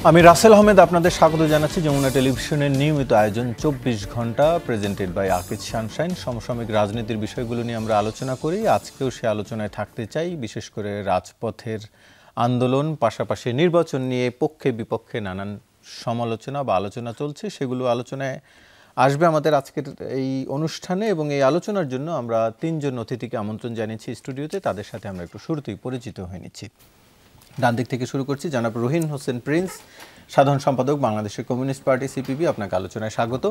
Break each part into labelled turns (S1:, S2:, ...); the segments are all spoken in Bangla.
S1: আমি রাসেল আহমেদ আপনাদের স্বাগত জানাচ্ছি যমুনা টেলিভিশনের নিয়মিত আয়োজন 24 ঘন্টা প্রেজেন্টেড বাই আকিজ সানশাইন। সমসাময়িক রাজনীতির বিষয়গুলো নিয়ে আমরা আলোচনা করি। আজকেও সে আলোচনায় থাকতে চাই, বিশেষ করে রাজপথের আন্দোলন, পাশাপাশি নির্বাচন নিয়ে পক্ষে বিপক্ষে নানান সমালোচনা বা আলোচনা চলছে, সেগুলো আলোচনায় আসবে আমাদের আজকের এই অনুষ্ঠানে। এবং এই আলোচনার জন্য আমরা তিনজন অতিথিকে আমন্ত্রণ জানিয়েছি স্টুডিওতে। তাদের সাথে আমরা একটু শুরুতেই পরিচিত হয়ে নিচ্ছি। ডান দিক থেকে শুরু করছি, জনাব রহিন হোসেন প্রিন্স, সাধারণ সম্পাদক বাংলাদেশের কমিউনিস্ট পার্টি সিপিবি, আপনাকে আলোচনায় স্বাগত।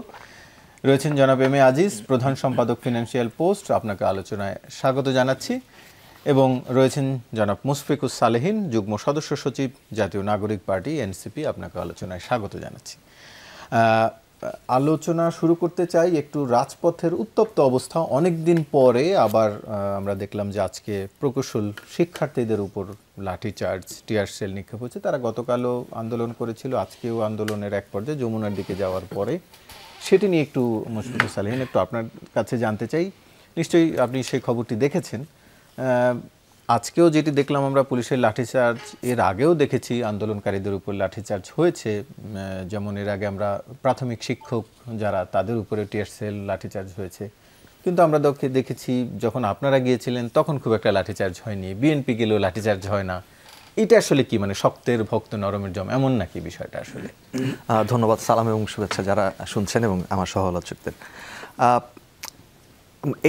S1: রয়েছেন জনাব এম এ আজিজ, প্রধান সম্পাদক ফিনান্সিয়াল পোস্ট, আপনাকে আলোচনায় স্বাগত জানাচ্ছি। এবং রয়েছেন জনাব মুশফিকুস সালেহীন, যুগ্ম সদস্য সচিব, জাতীয় নাগরিক পার্টি এনসিপি, আপনাকে আলোচনায় স্বাগত জানাচ্ছি। আলোচনা শুরু করতে চাই একটু রাজপথের উত্তপ্ত অবস্থা। অনেক দিন পরে আবার আমরা দেখলাম যে আজকে প্রকৌশল শিক্ষার্থীদের উপর লাঠিচার্জ, টিয়ার সেল নিক্ষেপ হচ্ছে। তারা গতকালও আন্দোলন করেছিল, আজকেও আন্দোলনের এক পর্যায়ে যমুনার দিকে যাওয়ার পরে সেটি নিয়ে একটু মুশফিকুস সালেহীন, একটু আপনার কাছে জানতে চাই। নিশ্চয়ই আপনি সেই খবরটি দেখেছেন। আজকেও যেটি দেখলাম আমরা, পুলিশের লাঠিচার্জ, এর আগেও দেখেছি আন্দোলনকারীদের উপর লাঠিচার্জ হয়েছে। যেমন এর আগে আমরা প্রাথমিক শিক্ষক যারা, তাদের উপরে টিয়ার সেল লাঠিচার্জ হয়েছে। কিন্তু আমরা দেখেছি যখন আপনারা গিয়েছিলেন তখন খুব একটা লাঠিচার্জ হয়নি, বিএনপি গেলেও লাঠিচার্জ হয় না। এটা আসলে কি, মানে শক্তের ভক্ত নরমের জম, এমন নাকি বিষয়টা আসলে?
S2: ধন্যবাদ, সালাম এবং শুভেচ্ছা যারা শুনছেন এবং আমার সহ-আলোচকদের।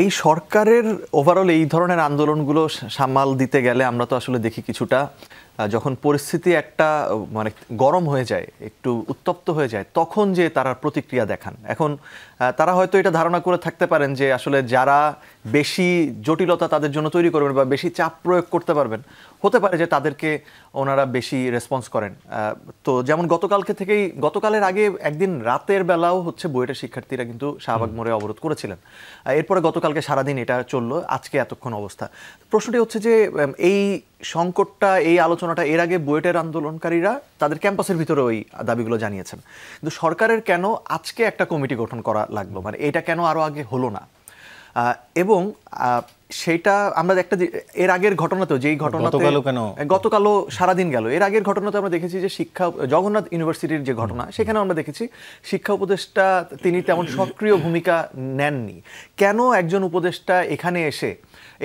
S2: এই সরকারের ওভারঅল এই ধরনের আন্দোলনগুলো সামাল দিতে গেলে আমরা তো আসলে দেখি কিছুটা যখন পরিস্থিতি একটা মানে গরম হয়ে যায়, একটু উত্তপ্ত হয়ে যায়, তখন যে তারা প্রতিক্রিয়া দেখান। এখন তারা হয়তো এটা ধারণা করে থাকতে পারেন যে আসলে যারা বেশি জটিলতা তাদের জন্য তৈরি করবেন বা বেশি চাপ প্রয়োগ করতে পারবেন, হতে পারে যে তাদেরকে ওনারা বেশি রেসপন্স করেন। তো যেমন গতকালের আগে একদিন রাতের বেলাও হচ্ছে বুয়েটের শিক্ষার্থীরা কিন্তু শাহবাগ মোড়ে অবরোধ করেছিলেন। এরপরে গতকালকে সারাদিন এটা চললো, আজকে এতক্ষণ অবস্থা। প্রশ্নটি হচ্ছে যে এই সংকটটা, এই আলোচনাটা এর আগে বুয়েটের আন্দোলনকারীরা তাদের ক্যাম্পাসের ভিতরে ওই দাবিগুলো জানিয়েছেন, কিন্তু সরকারের কেন আজকে একটা কমিটি গঠন করা লাগলো, মানে এটা কেন আরো আগে হলো না? এবং সেটা আমরা একটা এর আগের ঘটনাতেও, যেই ঘটনাতে গতকালও সারাদিন গেল, এর আগের ঘটনাতে আমরা দেখেছি যে জগন্নাথ ইউনিভার্সিটির যে ঘটনা, সেখানে আমরা দেখেছি শিক্ষা উপদেষ্টা তিনি তেমন সক্রিয় ভূমিকা নেননি। কেন একজন উপদেষ্টা এখানে এসে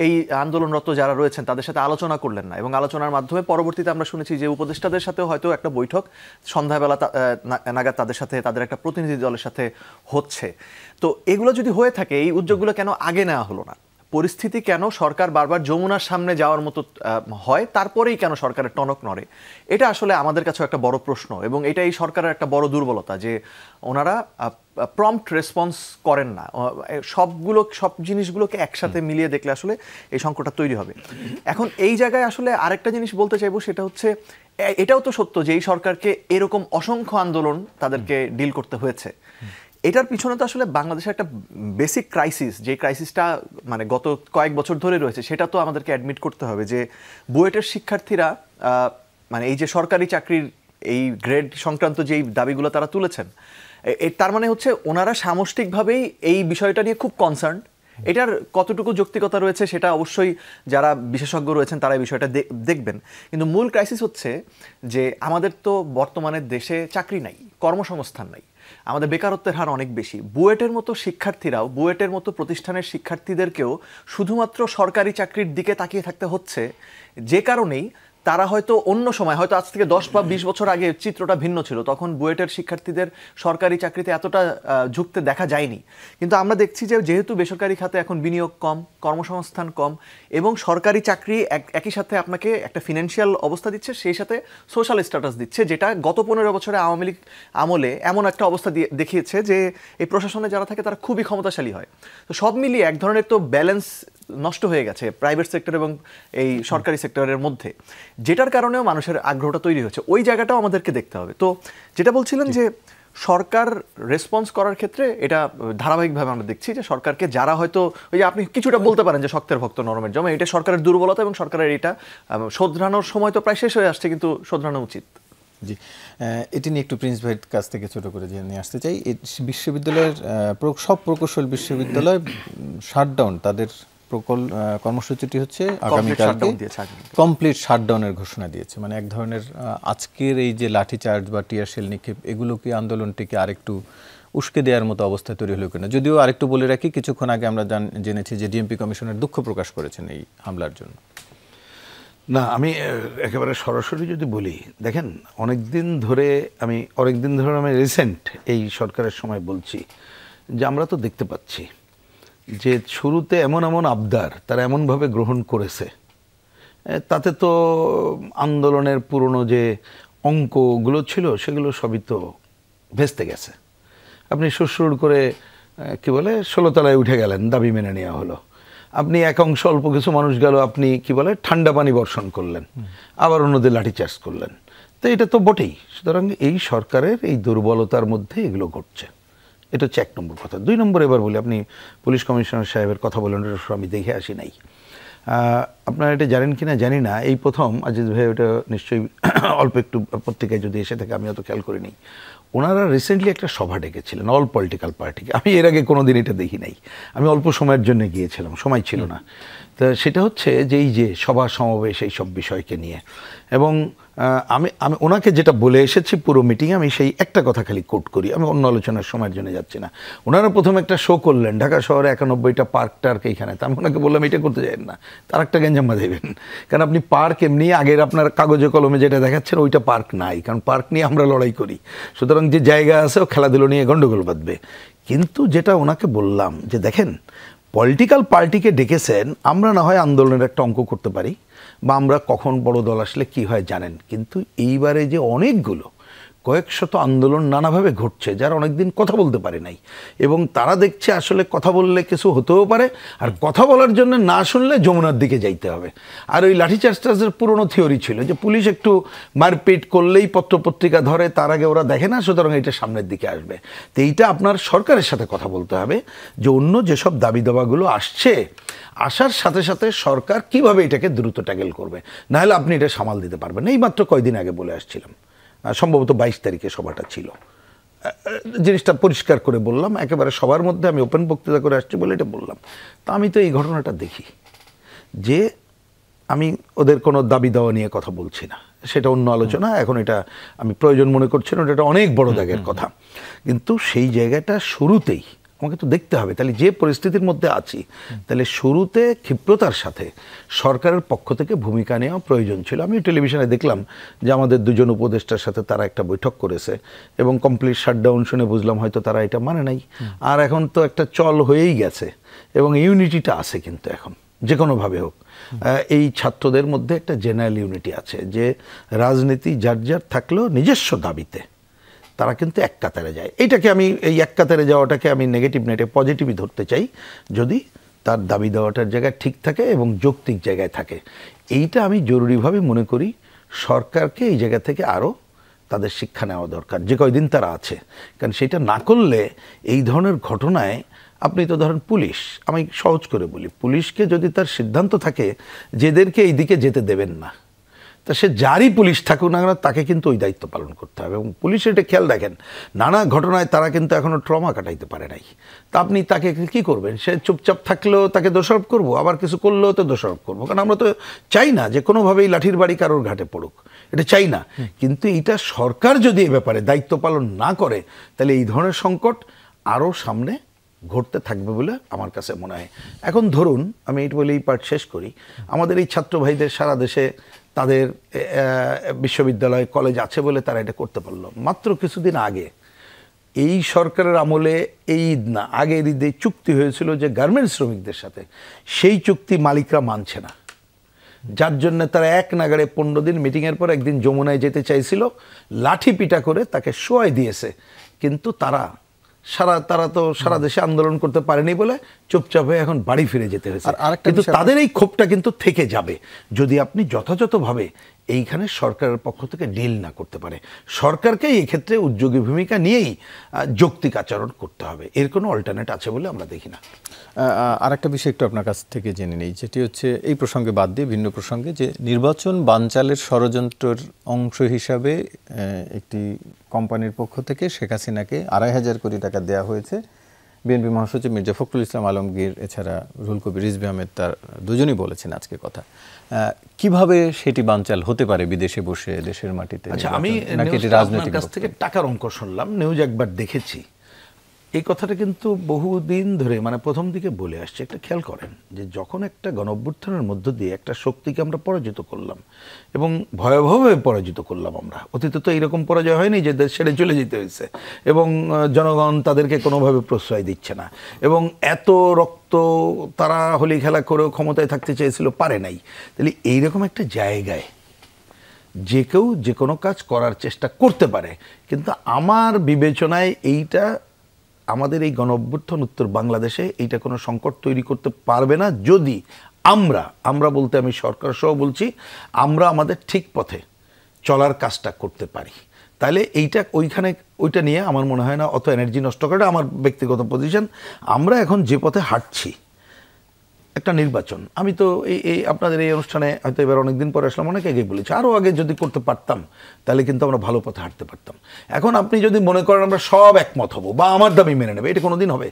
S2: এই আন্দোলনরত যারা রয়েছেন তাদের সাথে আলোচনা করলেন না? এবং আলোচনার মাধ্যমে পরবর্তীতে আমরা শুনেছি যে উপদেষ্টাদের সাথেও হয়তো একটা বৈঠক সন্ধ্যাবেলা নাগাদ তাদের সাথে, তাদের একটা প্রতিনিধি দলের সাথে হচ্ছে। তো এগুলো যদি হয়ে থাকে, এই উদ্যোগগুলো কেন আগে নেওয়া হলো না? পরিস্থিতি কেন সরকার বারবার যমুনার সামনে যাওয়ার মতো হয়, তারপরেই কেন সরকারের টনক নড়ে? এটা আসলে আমাদের কাছে একটা বড় প্রশ্ন, এবং এটা এই সরকারের একটা বড় দুর্বলতা যে ওনারা প্রম্পট রেসপন্স করেন না। সব জিনিসগুলোকে একসাথে মিলিয়ে দেখলে আসলে এই সংকটটা তৈরি হবে। এখন এই জায়গায় আসলে আরেকটা জিনিস বলতে চাইবো, সেটা হচ্ছে এটাও তো সত্য যে এই সরকারকে এরকম অসংখ্য আন্দোলন তাদেরকে ডিল করতে হয়েছে। এটার পিছনে তো আসলে বাংলাদেশের একটা বেসিক ক্রাইসিস, যে ক্রাইসিসটা মানে গত কয়েক বছর ধরে রয়েছে, সেটা তো আমাদেরকে অ্যাডমিট করতে হবে যে বুয়েটের শিক্ষার্থীরা মানে এই যে সরকারি চাকরির এই গ্রেড সংক্রান্ত যেই দাবিগুলো তারা তুলেছেন, তার মানে হচ্ছে ওনারা সামষ্টিকভাবেই এই বিষয়টা নিয়ে খুব কনসার্ন। এটার কতটুকু যৌক্তিকতা রয়েছে সেটা অবশ্যই যারা বিশেষজ্ঞ রয়েছেন তারা এই বিষয়টা দেখবেন। কিন্তু মূল ক্রাইসিস হচ্ছে যে আমাদের তো বর্তমানে দেশে চাকরি নাই, কর্মসংস্থান নাই, আমাদের বেকারত্বের হার অনেক বেশি। বুয়েটের মতো শিক্ষার্থীরাও, বুয়েটের মতো প্রতিষ্ঠানের শিক্ষার্থীদেরকেও শুধুমাত্র সরকারি চাকরির দিকে তাকিয়ে থাকতে হচ্ছে, যে কারণেই তারা হয়তো অন্য সময়, হয়তো আজ থেকে 10 বা 20 বছর আগে চিত্রটা ভিন্ন ছিল, তখন বুয়েটের শিক্ষার্থীদের সরকারি চাকরিতে এতটা ঝুঁকতে দেখা যায়নি। কিন্তু আমরা দেখছি যে যেহেতু বেসরকারি খাতে এখন বিনিয়োগ কম, কর্মসংস্থান কম, এবং সরকারি চাকরি একই সাথে আপনাকে একটা ফিনান্সিয়াল অবস্থা দিচ্ছে, সেই সাথে সোশ্যাল স্ট্যাটাস দিচ্ছে, যেটা গত 15 বছরে আওয়ামী লীগ আমলে এমন একটা অবস্থা দেখিয়েছে যে এই প্রশাসনে যারা থাকে তারা খুবই ক্ষমতাশালী হয়। তো সব মিলিয়ে এক ধরনের তো ব্যালেন্স নষ্ট হয়ে গেছে প্রাইভেট সেক্টর এবং এই সরকারি সেক্টরের মধ্যে, যেটার কারণেও মানুষের আগ্রহটা তৈরি হচ্ছে। ওই জায়গাটাও আমাদেরকে দেখতে হবে। তো যেটা বলছিলেন যে সরকার রেসপন্স করার ক্ষেত্রে এটা ধারাবাহিকভাবে আমরা দেখছি যে সরকারকে যারা হয়তো, ওই যে আপনি কিছুটা বলতে পারেন যে শক্তের ভক্ত নরমের জমা, এটা সরকারের দুর্বলতা, এবং সরকারের এটা শোধরানোর সময় তো প্রায় শেষ হয়ে আসছে, কিন্তু শোধরানো উচিত।
S1: জি, এটি নিয়ে একটু প্রিন্স ভাইয়ের কাছ থেকে ছোট করে নিয়ে আসতে চাই। বিশ্ববিদ্যালয়ের সব প্রকৌশল বিশ্ববিদ্যালয় শাটডাউন, তাদের কর্মসূচিটি হচ্ছে আগামীকালকে কমপ্লিট শাটডাউনের ঘোষণা দিয়েছে। মানে এক ধরনের আজকের এই যে লাঠিচার্জ বা টিয়ার শেল নিক্ষেপ, এগুলো কি আন্দোলনটিকে আরেকটু উস্কে দেওয়ার মতো অবস্থা তৈরি হলো কিনা? যদিও আরেকটু বলে রাখি, কিছুক্ষণ আগে আমরা জেনেছি যে ডিএমপি কমিশনার দুঃখ প্রকাশ করেছেন এই হামলার জন্য।
S3: না, আমি একেবারে সরাসরি যদি বলি, দেখেন অনেকদিন ধরে আমি রিসেন্ট এই সরকারের সময় বলছি যে আমরা তো দেখতে পাচ্ছি যে শুরুতে এমন আবদার তারা এমনভাবে গ্রহণ করেছে, তাতে তো আন্দোলনের পুরনো যে অঙ্কগুলো ছিল সেগুলো সবই তো ভেস্তে গেছে। আপনি সুরসুর করে কি বলে 16 তলায় উঠে গেলেন, দাবি মেনে নেওয়া হলো। আপনি এক অংশ অল্প কিছু মানুষ গেল, আপনি কি বলে ঠান্ডা পানি বর্ষণ করলেন, আবার অন্যদের লাঠিচার্জ করলেন। তো এটা তো বটেই। সুতরাং এই সরকারের এই দুর্বলতার মধ্যে এগুলো ঘটছে, এটা হচ্ছে 1 নম্বর কথা। 2 নম্বর এবার বলি, আপনি পুলিশ কমিশনার সাহেবের কথা বলেন, এটা আমি দেখে আসি নাই। আপনারা এটা জানেন কিনা জানি না, এই প্রথম আজিজ ভাই ওটা নিশ্চয়ই অল্প একটু পত্রিকায় যদি এসে থাকে, আমি অত খেয়াল করিনি। ওনারা রিসেন্টলি একটা সভা ডেকেছিলেন অল পলিটিক্যাল পার্টিকে। আমি এর আগে কোনো দিন এটা দেখি নাই, আমি অল্প সময়ের জন্য গিয়েছিলাম, সময় ছিল না। তো সেটা হচ্ছে যে এই যে সভা সমাবেশ এই সব বিষয়কে নিয়ে, এবং আমি ওনাকে যেটা বলে এসেছি পুরো মিটিংয়ে, আমি সেই একটা কথা খালি কোট করি, আমি অন্য আলোচনার সময়ের জন্য যাচ্ছি না। ওনারা প্রথম একটা শো করলেন ঢাকা শহরে 91টা পার্ক টার্ক এইখানে। তো আমি ওনাকে বললাম এটা করতে যাবেন না, তার একটা গ্যাঞ্জাম্মা দেবেন। কারণ আপনি পার্ক এমনি আগের আপনার কাগজে কলমে যেটা দেখাচ্ছেন ওইটা পার্ক নাই, কারণ পার্ক নিয়ে আমরা লড়াই করি। সুতরাং যে জায়গা আছে ও খেলাধুলো নিয়ে গন্ডগোল বাঁধবে। কিন্তু যেটা ওনাকে বললাম যে দেখেন, পলিটিক্যাল পার্টিকে ডেকেছেন, আমরা না হয় আন্দোলনের একটা অঙ্ক করতে পারি, বা আমরা কখন বড় দল আসলে কি হয় জানেন, কিন্তু এইবারে যে অনেকগুলো কয়েকশত আন্দোলন নানাভাবে ঘটছে, যারা অনেকদিন কথা বলতে পারে নাই, এবং তারা দেখছে আসলে কথা বললে কিছু হতেও পারে, আর কথা বলার জন্য না শুনলে যমুনার দিকে যাইতে হবে। আর ওই লাঠিচার্জের পুরনো থিওরি ছিল যে পুলিশ একটু মারপিট করলেই পত্রপত্রিকা ধরে, তার আগে ওরা দেখে না, সুতরাং এটা সামনের দিকে আসবে। তো এইটা আপনার সরকারের সাথে কথা বলতে হবে যে অন্য যেসব দাবি দাবাগুলো আসছে, আসার সাথে সাথে সরকার কিভাবে এটাকে দ্রুত ট্যাকেল করবে, নাহলে আপনি এটা সামাল দিতে পারবেন না। এই মাত্র কয়দিন আগে বলে আসছিলাম, সম্ভবত 22 তারিখে সভাটা ছিল, জিনিসটা পরিষ্কার করে বললাম, একেবারে সবার মধ্যে আমি ওপেন বক্তৃতা করে আসছি বলে এটা বললাম। তা আমি তো এই ঘটনাটা দেখি যে আমি ওদের কোনো দাবি দেওয়া নিয়ে কথা বলছি না, সেটা অন্য আলোচনা, এখন এটা আমি প্রয়োজন মনে করছি না, এটা অনেক বড় জায়গার কথা। কিন্তু সেই জায়গাটা শুরুতেই আমাকে তো দেখতে হবে, তাহলে যে পরিস্থিতির মধ্যে আছি, তাহলে শুরুতে ক্ষিপ্রতার সাথে সরকারের পক্ষ থেকে ভূমিকা নেওয়া প্রয়োজন ছিল। আমি টেলিভিশনে দেখলাম যে আমাদের 2জন উপদেষ্টার সাথে তারা একটা বৈঠক করেছে, এবং কমপ্লিট শাটডাউন শুনে বুঝলাম হয়তো তারা এটা মানে নাই। আর এখন তো একটা চল হয়েই গেছে, এবং ইউনিটিটা আছে, কিন্তু এখন যে কোনোভাবে হোক এই ছাত্রদের মধ্যে একটা জেনারেল ইউনিটি আছে, যে রাজনীতি যার যার থাকলেও নিজস্ব দাবিতে তারা কিন্তু এক কাতারে যায়। এইটাকে আমি এই এক কাতারে যাওয়াটাকে আমি নেগেটিভ নেটে পজিটিভই ধরতে চাই, যদি তার দাবি দেওয়াটার জায়গায় ঠিক থাকে এবং যৌক্তিক জায়গায় থাকে। এইটা আমি জরুরিভাবে মনে করি সরকারকে এই জায়গা থেকে আরও তাদের শিক্ষা নেওয়া দরকার, যে কয়দিন তারা আছে। কারণ সেটা না করলে এই ধরনের ঘটনায়, আপনি তো ধরেন পুলিশ, আমি সহজ করে বলি, পুলিশকে যদি তার সিদ্ধান্ত থাকে যেদেরকে এই দিকে যেতে দেবেন না, তা সে যারই পুলিশ থাকুক না কেন তাকে কিন্তু ওই দায়িত্ব পালন করতে হবে। এবং পুলিশের এটা খেয়াল রাখেন, নানা ঘটনায় তারা কিন্তু এখনও ট্রমা কাটাইতে পারে নাই। তা আপনি তাকে কি করবেন? সে চুপচাপ থাকলেও তাকে দোষারোপ করবো, আবার কিছু করলেও তো দোষারোপ করবো, কারণ আমরা তো চাই না যে কোনোভাবেই লাঠির বাড়ি কারোর ঘাটে পড়ুক, এটা চাই না। কিন্তু এইটা সরকার যদি এ ব্যাপারে দায়িত্ব পালন না করে, তাহলে এই ধরনের সংকট আরও সামনে ঘটতে থাকবে বলে আমার কাছে মনে হয়। এখন ধরুন, আমি এইটা বলে এই পার্ট শেষ করি, আমাদের এই ছাত্র ভাইদের সারা দেশে তাদের বিশ্ববিদ্যালয় কলেজ আছে বলে তারা এটা করতে পারলো। মাত্র কিছুদিন আগে এই সরকারের আমলে, এই ঈদ না আগের ঈদে চুক্তি হয়েছিল যে গার্মেন্টস শ্রমিকদের সাথে, সেই চুক্তি মালিকরা মানছে না, যার জন্য তারা এক নাগাড়ে 15 দিন মিটিংয়ের পর একদিন যমুনায় যেতে চাইছিল, লাঠি পিটা করে তাকে শোয়াই দিয়েছে। কিন্তু তারা তো সারা দেশে আন্দোলন করতে পারেনি বলে চুপচাপ হয়ে এখন বাড়ি ফিরে যেতে হয়েছে। কিন্তু তাদের এই ক্ষোভটা কিন্তু থেকে যাবে যদি আপনি যথাযথভাবে এইখানে সরকারের পক্ষ থেকে ডিল না করতে পারে। সরকারকে এই ক্ষেত্রে উদ্যোগী ভূমিকা নিয়েই যৌক্তিক আচরণ করতে হবে, এর কোনো অল্টারনেট আছে বলে আমরা দেখি না।
S1: আরেকটা বিষয় একটু আপনার কাছ থেকে জেনে নেই, যেটি হচ্ছে এই প্রসঙ্গে বাদ দিয়ে ভিন্ন প্রসঙ্গে, যে নির্বাচন বানচালের ষড়যন্ত্রের অংশ হিসাবে একটি কোম্পানির পক্ষ থেকে শেখ হাসিনাকে 2,500 কোটি টাকা দেওয়া হয়েছে বিএনপি মহাসচিব মির্জা ফখরুল ইসলাম আলমগীর, এছাড়া রুহুল কবির রিজভী আহমেদ, তার দুজনই বলেছেন আজকে কথা। কিভাবে সেটি বানচাল হতে পারে বিদেশে বসে দেশের মাটিতে?
S3: আচ্ছা, আমি আপনার কাছ থেকে টাকার অঙ্ক শুনলাম, নিউজ একবার দেখেছি। এই কথাটা কিন্তু বহুদিন ধরে মানে প্রথম দিকে বলে আসছে। একটা খেয়াল করেন যে যখন একটা গণঅভ্যুত্থানের মধ্য দিয়ে একটা শক্তিকে আমরা পরাজিত করলাম এবং ভয়াবহভাবে পরাজিত করলাম, আমরা অতীতে তো এইরকম পরাজয় হয়নি যে দেশ ছেড়ে চলে যেতে হয়েছে এবং জনগণ তাদেরকে কোনোভাবে প্রশ্রয় দিচ্ছে না এবং এত রক্ত তারা হোলি খেলা করেও ক্ষমতায় থাকতে চেয়েছিল, পারে নাই। তাহলে এইরকম একটা জায়গায় যে কেউ যে কোনো কাজ করার চেষ্টা করতে পারে, কিন্তু আমার বিবেচনায় এইটা আমাদের এই গণঅভ্যুত্থান উত্তর বাংলাদেশে এইটা কোনো সংকট তৈরি করতে পারবে না যদি আমরা বলতে আমি সরকার সহ বলছি, আমরা আমাদের ঠিক পথে চলার কাজটা করতে পারি। তাহলে ওইটা নিয়ে আমার মনে হয় না অত এনার্জি নষ্ট করাটা আমার ব্যক্তিগত পজিশন। আমরা এখন যে পথে হাঁটছি, একটা নির্বাচন, আমি তো এই আপনাদের এই অনুষ্ঠানে হয়তো এবার অনেকদিন পরে আসলাম, অনেক আগেই বলেছি, আরও আগে যদি করতে পারতাম তাহলে কিন্তু আমরা ভালো পথে হাঁটতে পারতাম। এখন আপনি যদি মনে করেন আমরা সব একমত হব বা আমার দাবি মেনে নেবে, এটা কোনোদিন হবে?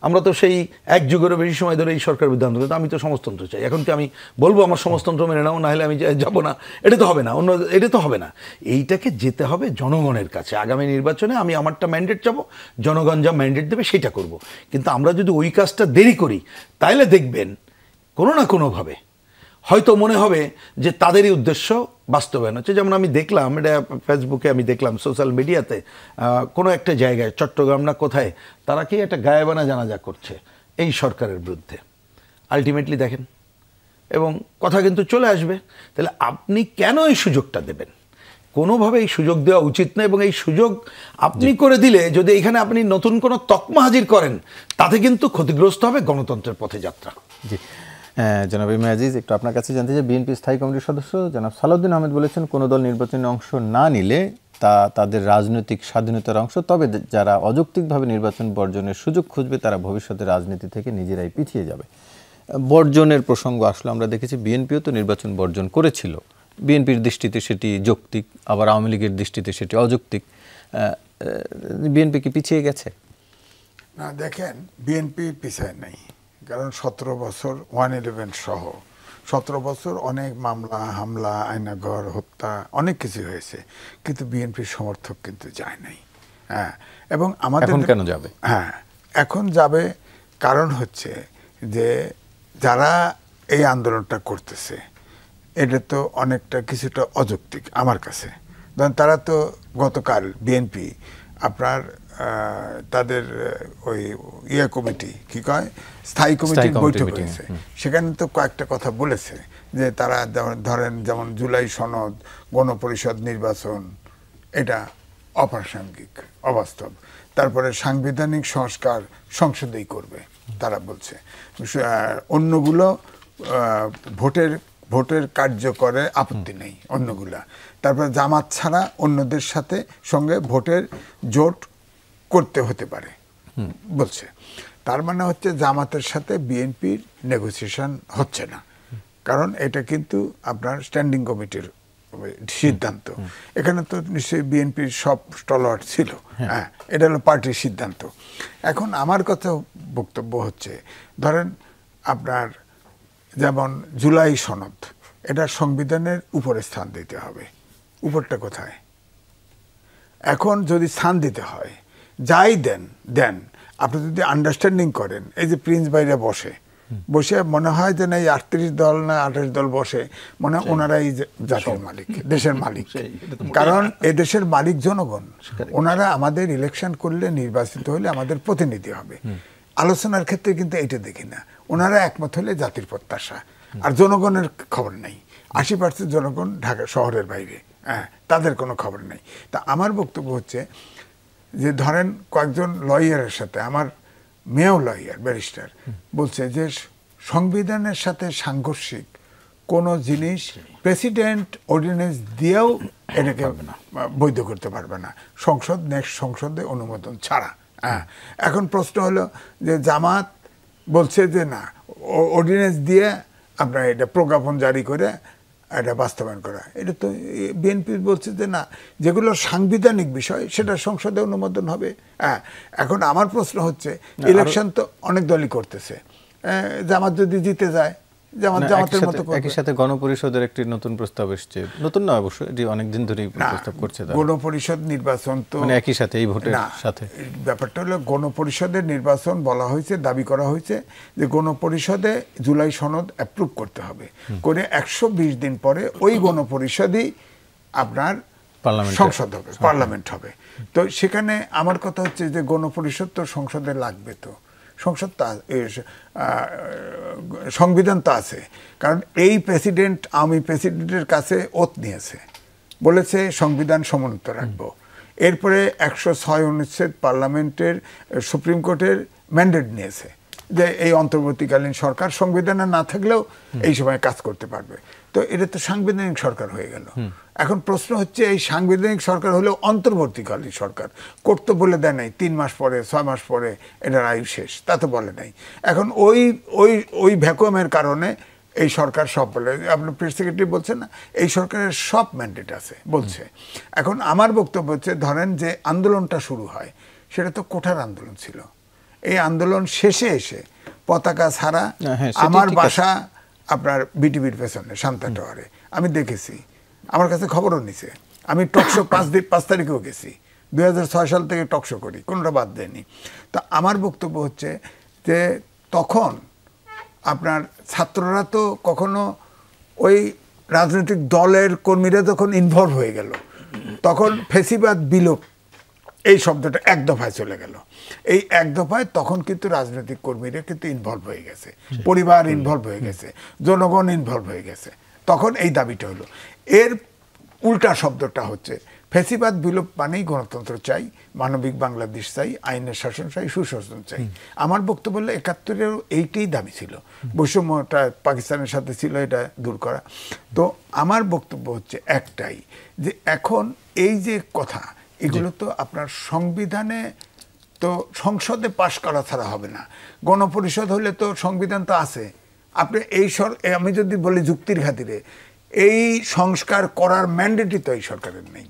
S3: আমরা তো সেই এক যুগেরও বেশি সময় ধরে এই সরকার বিধান কিন্তু আমি তো সমাজতন্ত্র চাই। এখন কি আমি বলবো আমার সমাজতন্ত্র মেনে নাও, না হলে আমি যাবো না? এটা তো হবে না, এটা তো হবে না। এইটাকে যেতে হবে জনগণের কাছে। আগামী নির্বাচনে আমি আমারটা ম্যান্ডেট চাবো, জনগণ যা ম্যান্ডেট দেবে সেটা করব। কিন্তু আমরা যদি ওই কাজটা দেরি করি তাহলে দেখবেন কোনো না কোনোভাবে হয়তো মনে হবে যে তাদেরই উদ্দেশ্য বাস্তবায়ন হচ্ছে। যেমন আমি দেখলাম, এটা ফেসবুকে আমি দেখলাম, সোশ্যাল মিডিয়াতে কোনো একটা জায়গায়, চট্টগ্রাম না কোথায়, তারা কি একটা গায়েবানা জানাজা করছে এই সরকারের বিরুদ্ধে। আলটিমেটলি দেখেন, এবং কথা কিন্তু চলে আসবে। তাহলে আপনি কেন এই সুযোগটা দেবেন? কোনোভাবে এই সুযোগ দেওয়া উচিত না। এবং এই সুযোগ আপনি করে দিলে যদি এখানে আপনি নতুন কোনো তকমা হাজির করেন, তাতে কিন্তু ক্ষতিগ্রস্ত হবে গণতন্ত্রের পথে যাত্রা।
S1: জি, জনাব ইমা আজিজ, একটু আপনার কাছে জানতে চাই, বিএনপি স্থায়ী কমিটির সদস্য জনাব সালাউদ্দিন আহমেদ বলেছেন কোনো দল নির্বাচনে অংশ না নিলে তা তাদের রাজনৈতিক স্বাধীনতার অংশ, তবে যারা অযৌক্তিকভাবে নির্বাচন বর্জনের সুযোগ খুঁজবে তারা ভবিষ্যতে রাজনীতি থেকে নিজেরাই পিছিয়ে যাবে। বর্জনের প্রসঙ্গ আসলে আমরা দেখেছি বিএনপিও তো নির্বাচন বর্জন করেছিল। বিএনপির দৃষ্টিতে সেটি যৌক্তিক, আবার আওয়ামী লীগের দৃষ্টিতে সেটি অযৌক্তিক। বিএনপি কি পিছিয়ে গেছে?
S4: না, দেখেন, বিএনপি পিছায় নাই। কারণ 17 বছর 111 সহ 17 বছর অনেক মামলা হামলা, আয়নাঘর, হত্যা, অনেক কিছু হয়েছে, কিন্তু বিএনপির সমর্থক কিন্তু যায় নাই। হ্যাঁ, এবং আমাদের
S1: এখন কেন যাবে?
S4: হ্যাঁ, এখন যাবে কারণ হচ্ছে যে যারা এই আন্দোলনটা করতেছে এটা তো অনেকটা কিছুটা অযৌক্তিক আমার কাছে। ধরেন তারা তো গতকাল বিএনপি আপনার তাদের ওই কমিটি কি কয়, স্থায়ী কমিটির বৈঠক হয়েছে, সেখানে তো কয়েকটা কথা বলেছে যে তারা ধরেন যেমন জুলাই সনদ, গণপরিষদ নির্বাচন, এটা অপ্রাসঙ্গিক, অবাস্তব। তারপরে সাংবিধানিক সংস্কার সংসদেই করবে তারা বলছে, অন্যগুলো ভোটের কার্যকরে আপত্তি নেই অন্যগুলা। তারপরে জামাত ছাড়া অন্যদের সাথে সঙ্গে ভোটের জোট করতে হতে পারে বলছে। তার মানে হচ্ছে জামাতের সাথে বিএনপির নেগোসিয়েশন হচ্ছে না, কারণ এটা কিন্তু আপনার স্ট্যান্ডিং কমিটির সিদ্ধান্ত। এখানে তো নিশ্চয়ই বিএনপির সব স্টলওয়ার্ড ছিল। হ্যাঁ, এটা হলো পার্টির সিদ্ধান্ত। এখন আমার কথা বক্তব্য হচ্ছে, ধরেন আপনার যেমন জুলাই সনদ, এটা সংবিধানের উপরে স্থান দিতে হবে। উপরটা কোথায়? এখন যদি স্থান দিতে হয়, যাই দেন, আপনি যদি আন্ডারস্ট্যান্ডিং করেন, এই যে প্রিন্স বাইরে বসে মনে হয় যে না, এই 38 দল না 28 দল বসে, মনে হয় ওনারাই জাতির মালিক, দেশের মালিক। কারণ এ দেশের মালিক জনগণ। ওনারা আমাদের ইলেকশন করলে, নির্বাচিত হলে আমাদের প্রতিনিধি হবে। আলোচনার ক্ষেত্রে কিন্তু এটা দেখি না, ওনারা একমত হলে জাতির প্রত্যাশা, আর জনগণের খবর নেই। 80% জনগণ ঢাকা শহরের বাইরে, হ্যাঁ, তাদের কোনো খবর নেই। তা আমার বক্তব্য হচ্ছে যে ধরেন কয়েকজন লয়ারের সাথে, আমার মেয়েও লয়ার, ব্যারিস্টার, বলছে যে সংবিধানের সাথে সাংঘর্ষিক কোনো জিনিস প্রেসিডেন্ট অর্ডিন্যান্স দিয়েও এটাকে বৈধ করতে পারবে না, নেক্সট সংসদে অনুমোদন ছাড়া। হ্যাঁ, এখন প্রশ্ন হলো যে জামাত বলছে যে না, অর্ডিন্যান্স দিয়ে আপনার এটা প্রজ্ঞাপন জারি করে এটা বাস্তবায়ন করা। এটা তো বিএনপি বলছে যে না, যেগুলো সাংবিধানিক বিষয় সেটা সংসদে অনুমোদন হবে। হ্যাঁ, এখন আমার প্রশ্ন হচ্ছে, ইলেকশন তো অনেক দলই করতেছে, জামাত যদি জিতে যায়, জামাতের মতো
S1: একই সাথে গণপরিষদের একটি নতুন প্রস্তাব এসেছে, নতুন নয় অবশ্য, এটি অনেকদিন ধরেই প্রস্তাব করছে।
S4: গণপরিষদ নির্বাচন তো
S1: একই সাথে এই ভোটের সাথে
S4: ব্যাপারটা হলো, গণপরিষদের নির্বাচন বলা হয়েছে, দাবি করা হয়েছে যে গণপরিষদে জুলাই সনদ অ্যাপ্রুভ করতে হবে, করে 120 দিন পরে ওই গণপরিষদই আপনার সংসদ হবে, পার্লামেন্ট হবে। তো সেখানে আমার কথা হচ্ছে যে গণপরিষদ তো সংসদে লাগবে, তো সংসদ সংবিধান তো আছে, কারণ এই প্রেসিডেন্ট আওয়ামী প্রেসিডেন্টের কাছে ওথ নিয়েছে, বলেছে সংবিধান সমুন্নত রাখবো। এরপরে 106 অনুচ্ছেদ পার্লামেন্টের সুপ্রিম কোর্টের ম্যান্ডেট নিয়েছে যে এই অন্তর্বর্তীকালীন সরকার সংবিধানে না থাকলেও এই সময় কাজ করতে পারবে। তো এটা তো সাংবিধানিক সরকার হয়ে গেল। এখন প্রশ্ন হচ্ছে, এই সাংবিধানিক সরকার হলেও অন্তর্বর্তীকালীন সরকার করতে বলে দেয় নাই 3 মাস পরে 6 মাস পরে এটার আয়ু শেষ, তা তো বলে নাই। এখন ওই ভ্যাকুয়ামের কারণে এই সরকার সব বলে, আপনার প্রেস সেক্রেটারি বলছেন না, এই সরকারের সব ম্যান্ডেট আছে বলছে। এখন আমার বক্তব্য হচ্ছে, ধরেন যে আন্দোলনটা শুরু হয় সেটা তো কোঠার আন্দোলন ছিল, এই আন্দোলন শেষে এসে পতাকা ছাড়া আমার বাসা আপনার বিটিভির পেছনে শান্তা টাওয়ারে আমি দেখেছি, আমার কাছে খবরও নিছে, আমি টকশো 5 তারিখেও গেছি, 2006 সাল থেকে টকশো করি, কোনোটা বাদ দেয়নি। তো আমার বক্তব্য হচ্ছে যে তখন আপনার ছাত্ররা তো কখনো ওই রাজনৈতিক দলের কর্মীরা যখন ইনভলভ হয়ে গেল, তখন ফেসিবাদ বিলোপ এই শব্দটা এক দফায় চলে গেল। এই এক দফায় তখন কিন্তু রাজনৈতিক কর্মীরা কিন্তু ইনভলভ হয়ে গেছে, পরিবার ইনভলভ হয়ে গেছে, জনগণ ইনভলভ হয়ে গেছে, তখন এই দাবিটা হলো। এর উল্টা শব্দটা হচ্ছে ফেসিবাদ বিলোপ মানেই গণতন্ত্র চাই, মানবিক বাংলাদেশ চাই, আইনের শাসন চাই, সুশাসন চাই। আমার বক্তব্য হলো 71-এর এইটাই দাবি ছিল, বৈষম্যটা পাকিস্তানের সাথে ছিল, এটা দূর করা। তো আমার বক্তব্য হচ্ছে একটাই, যে এখন এই যে কথা, এগুলো তো আপনার সংবিধানে, তো সংসদে পাশ করা ছাড়া হবে না। গণপরিষদ হলে তো সংবিধান তো আছে, আপনি আমি যদি বলি যুক্তির খাতিরে, এই সংস্কার করার ম্যান্ডেটই তো এই সরকারের নেই,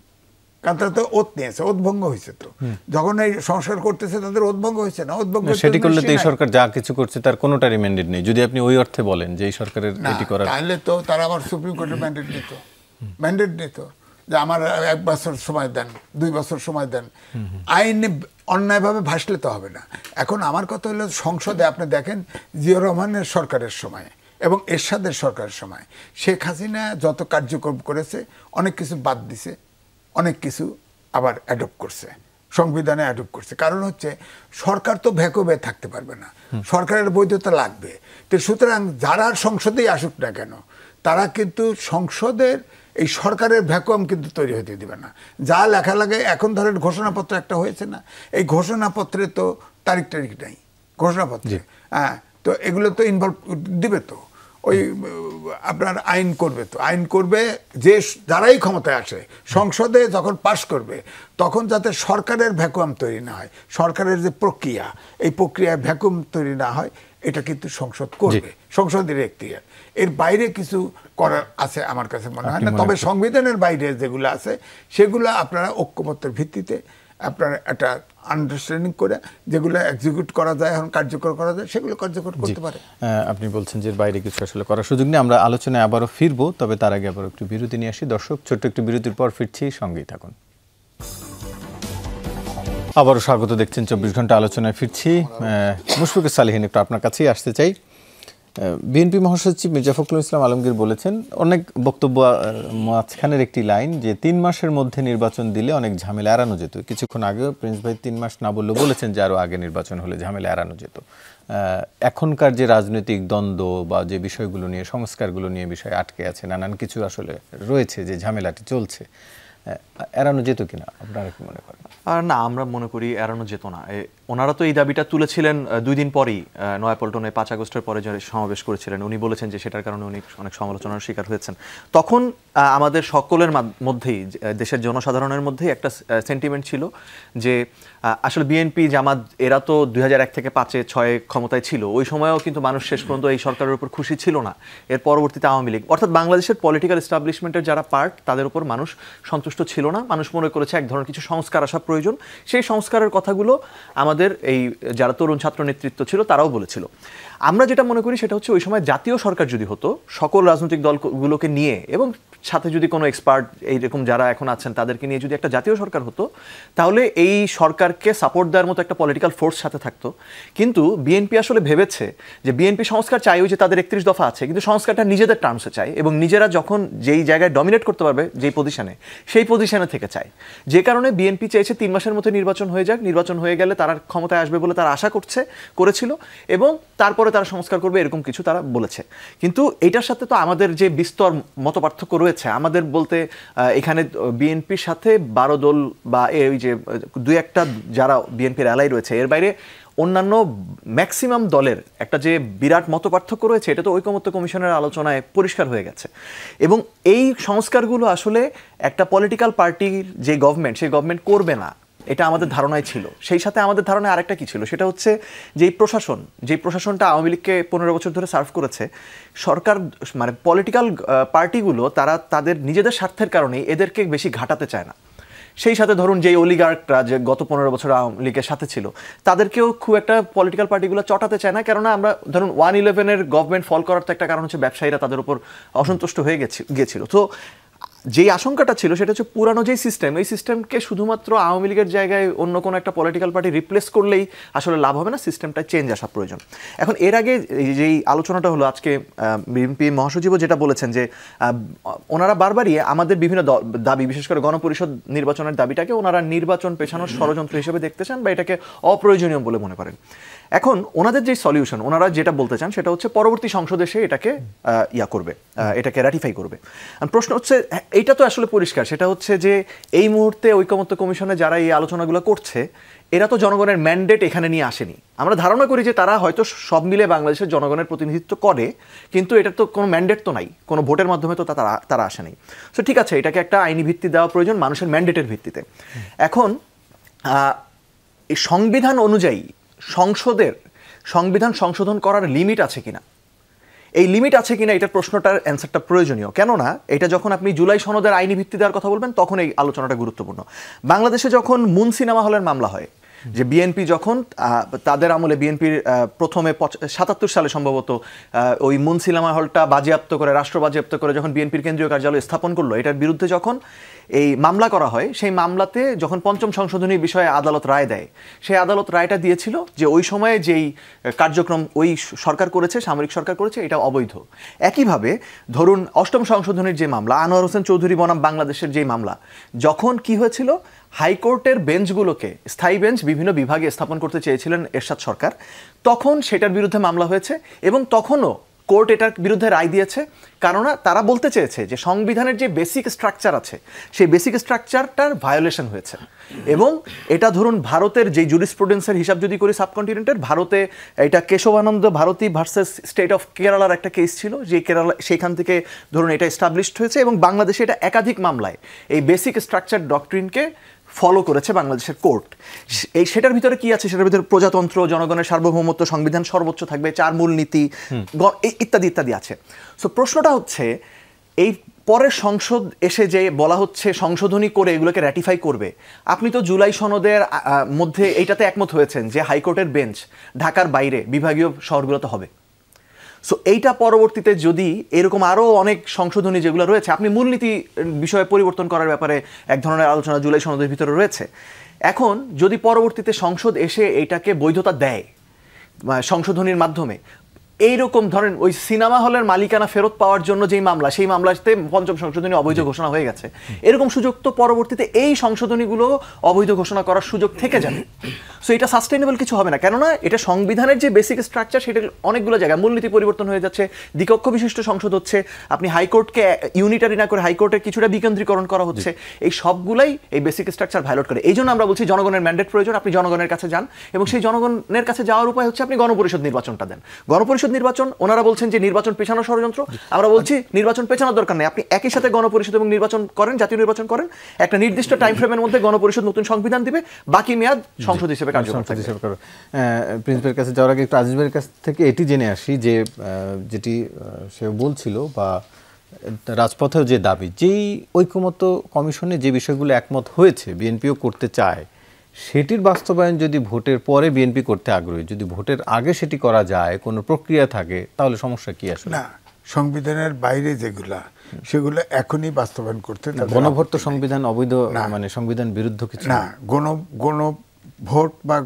S4: কারণ তারা তো ওত নিয়েছে, ওতভঙ্গ হয়েছে। তো যখন এই সংস্কার করতেছে তাদের ওতভঙ্গ হয়েছে না, ওতভঙ্গ
S1: সেটি করলে তো এই সরকার যা কিছু করছে তার কোনোটারই ম্যান্ডেট নেই, যদি আপনি ওই অর্থে বলেন যে এই সরকারের এটি করার,
S4: তাহলে তো তারা আবার সুপ্রিম কোর্টের ম্যান্ডেট নিত যে আমার 1 বছর সময় দেন, 2 বছর সময় দেন। আইনে অন্যায়ভাবে ভাসলে তো হবে না। এখন আমার কথা হলো, সংসদে আপনি দেখেন জিয়াউর রহমানের সরকারের সময় এবং এরশাদের সরকারের সময় শেখ হাসিনা যত কার্যক্রম করেছে, অনেক কিছু বাদ দিছে, অনেক কিছু আবার অ্যাডপ্ট করছে, সংবিধানে অ্যাডপ্ট করছে। কারণ হচ্ছে সরকার তো ভ্যাকুমে থাকতে পারবে না, সরকারের বৈধতা লাগবে। তো সুতরাং যারা সংসদেই আসুক না কেন, তারা কিন্তু সংসদের এই সরকারের ভ্যাকুয়াম কিন্তু তৈরি হতে দিবে না। যা লেখা লাগে, এখন ধরেন ঘোষণাপত্র একটা হয়েছে না, এই ঘোষণাপত্রে তো তারিখ নাই ঘোষণাপত্রে, হ্যাঁ, তো এগুলো তো ইনভলভ দিবে, তো ওই আপনার আইন করবে, তো আইন করবে যে যারাই ক্ষমতায় আসে, সংসদে যখন পাশ করবে তখন যাতে সরকারের ভ্যাকুয়াম তৈরি না হয়, সরকারের যে প্রক্রিয়া, এই প্রক্রিয়ায় ভ্যাকুয়াম তৈরি না হয়, এটা কিন্তু সংসদ করবে, সংসদের এখতিয়ার। এর বাইরে কিছু করার আছে আমার কাছে মনে হয় না। তবে সংবিধানের বাইরে যেগুলো আছে সেগুলো আপনারা ঐক্যমত্যের ভিত্তিতে আপনারা একটা আন্ডারস্ট্যান্ডিং করে যেগুলো এক্সিকিউট করা যায়, এখন কার্যকর করা যায়, সেগুলো কার্যকর করতে পারে।
S1: আপনি বলছেন যে বাইরে কিছু আসলে করার সুযোগ নেই। আমরা আলোচনায় আবারও ফিরবো, তবে তার আগে আবার একটু বিরতি নিয়ে আসি। দর্শক, ছোট্ট একটু বিরতির পর ফিরছি, সঙ্গেই থাকুন। আবারও স্বাগত, দেখছেন 24 ঘন্টা আলোচনায় ফিরছি। মুশফিকুর সালেহীন, একটু আপনার কাছেই আসতে চাই। বিএনপি মহাসচিব মির্জা ফখরুল ইসলাম আলমগীর বলেছেন, অনেক বক্তব্য, মাঝখানের একটি লাইন, যে 3 মাসের মধ্যে নির্বাচন দিলে অনেক ঝামেলা এড়ানো যেত। কিছুক্ষণ আগেও প্রিন্স ভাই 3 মাস না বললেও বলেছেন যে আরও আগে নির্বাচন হলে ঝামেলা এড়ানো যেত। এখনকার যে রাজনৈতিক দ্বন্দ্ব বা যে বিষয়গুলো নিয়ে, সংস্কারগুলো নিয়ে বিষয় আটকে আছে, নানান কিছু আসলে রয়েছে, যে ঝামেলাটি চলছে, এড়ানো যেত কিনা আপনারা কি মনে করেন?
S2: আর না, আমরা মনে করি এড়ানো যেত না। ওনারা তো এই দাবিটা তুলেছিলেন 2 দিন পরেই, নয়াপল্টনে 5 আগস্টের পরে যে সমাবেশ করেছিলেন, উনি বলেছেন যে সেটার কারণে উনি অনেক সমালোচনার শিকার হয়েছেন। তখন আমাদের সকলের মধ্যেই, দেশের জনসাধারণের মধ্যেই একটা সেন্টিমেন্ট ছিল যে আসলে বিএনপি জামাত এরা তো 2001 থেকে 5-6 ক্ষমতায় ছিল, ওই সময়ও কিন্তু মানুষ শেষ পর্যন্ত এই সরকারের উপর খুশি ছিল না। এর পরবর্তীতে আওয়ামী লীগ, অর্থাৎ বাংলাদেশের পলিটিক্যাল এস্টাবলিশমেন্টের যারা পার্ট, তাদের উপর মানুষ সন্তুষ্ট ছিল না। মানুষ মনে করেছে এক ধরনের কিছু সংস্কার আসা প্রয়োজন। সেই সংস্কারের কথাগুলো আমাদের এই যারা তরুণ ছাত্র নেতৃত্ব ছিল তারাও বলেছিল। আমরা যেটা মনে করি সেটা হচ্ছে ওই সময় জাতীয় সরকার যদি হতো, সকল রাজনৈতিক দলগুলোকে নিয়ে এবং সাথে যদি কোনো এক্সপার্ট এইরকম যারা এখন আছেন তাদেরকে নিয়ে যদি একটা জাতীয় সরকার হতো, তাহলে এই সরকারকে সাপোর্ট দেওয়ার মতো একটা পলিটিক্যাল ফোর্স সাথে থাকতো। কিন্তু বিএনপি আসলে ভেবেছে যে বিএনপি সংস্কার চাই, ওই যে তাদের 31 দফা আছে, কিন্তু সংস্কারটা নিজেদের টার্মসে চায় এবং নিজেরা যখন যেই জায়গায় ডমিনেট করতে পারবে যেই পজিশনে, সেই পজিশনে থেকে চায়। যে কারণে বিএনপি চেয়েছে 3 মাসের মধ্যে নির্বাচন হয়ে যাক, নির্বাচন হয়ে গেলে তারা ক্ষমতায় আসবে বলে তারা আশা করেছিল এবং তারপরে তারা সংস্কার করবে, এরকম কিছু তারা বলেছে। কিন্তু এটার সাথে তো আমাদের যে বিস্তর মতপার্থক্য রয়েছে, আমাদের বলতে এখানে বিএনপির সাথে 12 দল বা এই যে 2-1টা যারা বিএনপির অ্যালাই রয়েছে, এর বাইরে অন্যান্য ম্যাক্সিমাম দলের একটা যে বিরাট মতপার্থক্য রয়েছে, এটা তো ঐকমত্য কমিশনের আলোচনায় পরিষ্কার হয়ে গেছে। এবং এই সংস্কারগুলো আসলে একটা পলিটিক্যাল পার্টির যে গভর্নমেন্ট, সেই গভর্নমেন্ট করবে না, এটা আমাদের ধারণায় ছিল। সেই সাথে আমাদের ধারণায় আরেকটা কি ছিল, সেটা হচ্ছে যে প্রশাসনটা আওয়ামী লীগকে 15 বছর ধরে সার্ভ করেছে, সরকার মানে পলিটিক্যাল পার্টিগুলো তারা তাদের নিজেদের স্বার্থের কারণেই এদেরকে বেশি ঘাটাতে চায় না। সেই সাথে ধরুন যে অলিগার্করা যে গত 15 বছর আওয়ামী লীগের সাথে ছিল, তাদেরকেও খুব একটা পলিটিক্যাল পার্টিগুলো চটাতে চায় না। কেননা আমরা ধরুন 1/11-এর গভর্নমেন্ট ফল করার তো একটা কারণ হচ্ছে ব্যবসায়ীরা তাদের উপর অসন্তুষ্ট হয়ে গেছিল। তো যেই আশঙ্কাটা ছিল সেটা হচ্ছে পুরানো যেই সিস্টেম, এই সিস্টেমকে শুধুমাত্র আওয়ামী লীগের জায়গায় অন্য কোনো একটা পলিটিক্যাল পার্টি রিপ্লেস করলেই আসলে লাভ হবে না, সিস্টেমটা চেঞ্জ আসা প্রয়োজন। এখন এর আগে যেই আলোচনাটা হলো আজকে, বিএনপি মহাসচিবও যেটা বলেছেন যে ওনারা বারবারই আমাদের বিভিন্ন দাবি, বিশেষ করে গণপরিষদ নির্বাচনের দাবিটাকে ওনারা নির্বাচন পেছানোর ষড়যন্ত্র হিসেবে দেখতে চান বা এটাকে অপ্রয়োজনীয় বলে মনে করেন। এখন ওনাদের যে সলিউশন, ওনারা যেটা বলতে চান সেটা হচ্ছে পরবর্তী সংসদে এসে এটাকে এটাকে রাটিফাই করবে। প্রশ্ন হচ্ছে, এইটা তো আসলে পরিষ্কার, সেটা হচ্ছে যে এই মুহূর্তে ঐকমত্য কমিশনে যারা এই আলোচনাগুলো করছে, এরা তো জনগণের ম্যান্ডেট এখানে নিয়ে আসেনি। আমরা ধারণা করি যে তারা হয়তো সব মিলে বাংলাদেশের জনগণের প্রতিনিধিত্ব করে, কিন্তু এটার তো কোনো ম্যান্ডেট তো নাই, কোনো ভোটের মাধ্যমে তো তারা আসেনি। সো ঠিক আছে, এটাকে একটা আইনি ভিত্তি দেওয়া প্রয়োজন মানুষের ম্যান্ডেটের ভিত্তিতে। এখন এই সংবিধান অনুযায়ী সংবিধান সংশোধন করার লিমিট আছে কিনা, এই লিমিট আছে কিনা এটার প্রশ্নটার অ্যান্সারটা প্রয়োজনীয়। কেননা এটা যখন আপনি জুলাই সনদের আইনি ভিত্তি দেওয়ার কথা বলবেন, তখন এই আলোচনাটা গুরুত্বপূর্ণ। বাংলাদেশে যখন মুন সিনেমা হলের মামলা হয়, যে বিএনপি যখন তাদের আমলে বিএনপির প্রথমে 77 সালে সম্ভবত ওই মুন সিনেমা হলটা বাজেয়াপ্ত করে, রাষ্ট্র বাজেয়াপ্ত করে যখন বিএনপির কেন্দ্রীয় কার্যালয় স্থাপন করলো, এটার বিরুদ্ধে যখন এই মামলা করা হয়, সেই মামলাতে যখন 5ম সংশোধনীর বিষয়ে আদালত রায় দেয়, সেই আদালত রায়টা দিয়েছিল যে ওই সময়ে যেই কার্যক্রম ওই সরকার করেছে, সামরিক সরকার করেছে, এটা অবৈধ। একইভাবে ধরুন 8ম সংশোধনীর যে মামলা, আনোয়ার হোসেন চৌধুরী বনাম বাংলাদেশের যে মামলা, যখন কি হয়েছিল, হাইকোর্টের বেঞ্চগুলোকে, স্থায়ী বেঞ্চ বিভিন্ন বিভাগে স্থাপন করতে চেয়েছিলেন এরশাদ সরকার, তখন সেটার বিরুদ্ধে মামলা হয়েছে এবং তখনও কোর্ট এটার বিরুদ্ধে রায় দিয়েছে। কেননা তারা বলতে চেয়েছে যে সংবিধানের যে বেসিক স্ট্রাকচার আছে, সেই বেসিক স্ট্রাকচারটার ভায়োলেশন হয়েছে। এবং এটা ধরুন ভারতের যে জুরিসপ্রুডেন্সের হিসাব যদি করি সাবকন্টিনেন্টের, ভারতে এটা Kesavananda Bharati versus state of কেরালার একটা কেস ছিল, যে কেরালা সেখান থেকে ধরুন এটা এস্টাবলিশড হয়েছে এবং বাংলাদেশে এটা একাধিক মামলায় এই বেসিক স্ট্রাকচার ডক্ট্রিনকে ফলো করেছে বাংলাদেশের কোর্ট। সেটার ভিতরে কি আছে, সেটার ভিতরে প্রজাতন্ত্র, জনগণের সার্বভৌমত্ব, সংবিধান সর্বোচ্চ থাকবে, 4 মূলনীতি ইত্যাদি ইত্যাদি আছে। সো প্রশ্নটা হচ্ছে, এই পরের সংসদ এসে যে বলা হচ্ছে সংশোধনী করে এগুলোকে র্যাটিফাই করবে, আপনি তো জুলাই সনদের মধ্যে এইটাতে একমত হয়েছেন যে হাইকোর্টের বেঞ্চ ঢাকার বাইরে বিভাগীয় শহরগুলোতে হবে। সো এইটা পরবর্তীতে যদি এরকম আরও অনেক সংশোধনী যেগুলো রয়েছে, আপনি মূলনীতি বিষয়ে পরিবর্তন করার ব্যাপারে এক ধরনের আলোচনা জুলাই সনদের ভিতরে রয়েছে। এখন যদি পরবর্তীতে সংসদ এসে এইটাকে বৈধতা দেয় সংশোধনীর মাধ্যমে, এইরকম ধরেন ওই সিনেমা হলের মালিকানা ফেরত পাওয়ার জন্য যেই মামলা, সেই মামলাতে পঞ্চম সংশোধনী অবৈধ ঘোষণা হয়ে গেছে, এরকম সুযোগ তো পরবর্তীতে এই সংশোধনীগুলো অবৈধ ঘোষণা করার সুযোগ থেকে যাবে। সো এটা সাস্টেইনেবল কিছু হবে না, কেননা এটা সংবিধানের যে বেসিক স্ট্রাকচার সেটা অনেকগুলো জায়গায় মূলনীতি পরিবর্তন হয়ে যাচ্ছে, দ্বিকক্ষ বিশিষ্ট সংসদ হচ্ছে, আপনি হাইকোর্টকে ইউনিটারি না করে হাইকোর্টের কিছুটা বিকেন্দ্রীকরণ করা হচ্ছে, এই সবগুলাই এই বেসিক স্ট্রাকচার ভায়োলেট করে। এই জন্য আমরা বলছি জনগণের ম্যান্ডেট প্রয়োজন, আপনি জনগণের কাছে যান, এবং সেই জনগণের কাছে যাওয়ার উপায় হচ্ছে আপনি গণপরিষদ নির্বাচনটা দেন। গণপরিষদ নির্বাচন, ওনারা বলছেন যে নির্বাচন পেছানোর ষড়যন্ত্র, আমরা বলছি নির্বাচন পেছানোর দরকার নেই, আপনি একই সাথে গণপরিষদ এবং নির্বাচন করেন, জাতীয় নির্বাচন করেন, একটা নির্দিষ্ট টাইম ফ্রেমের মধ্যে গণপরিষদ নতুন সংবিধান দিবে, বাকি মেয়াদ সংসদ হিসেবে কার্যকর থাকবে।
S1: প্রিন্সিপালের কাছে যাওয়ার আগে একটু আজিজ ভাইয়ের কাছ থেকে এটি জেনে আসি যে যেটি সে বলছিল বা রাজপথেও যে দাবি, যেই ঐকমত্য কমিশনে যে বিষয়গুলো একমত হয়েছে বিএনপিও করতে চায়, সেটির বাস্তবায়ন যদি ভোটের পরে বিএনপি করতে আগ্রহী, যদি ভোটের আগে সেটি করা যায়, কোনো প্রক্রিয়া থাকে, তাহলে সমস্যা কি আসলে? না,
S4: সংবিধানের বাইরে যেগুলা সেগুলো এখনই বাস্তবায়ন করতে।
S1: গণভোট তো সংবিধান অবৈধ, মানে সংবিধান বিরুদ্ধ কিছু
S4: না। গণভোট বা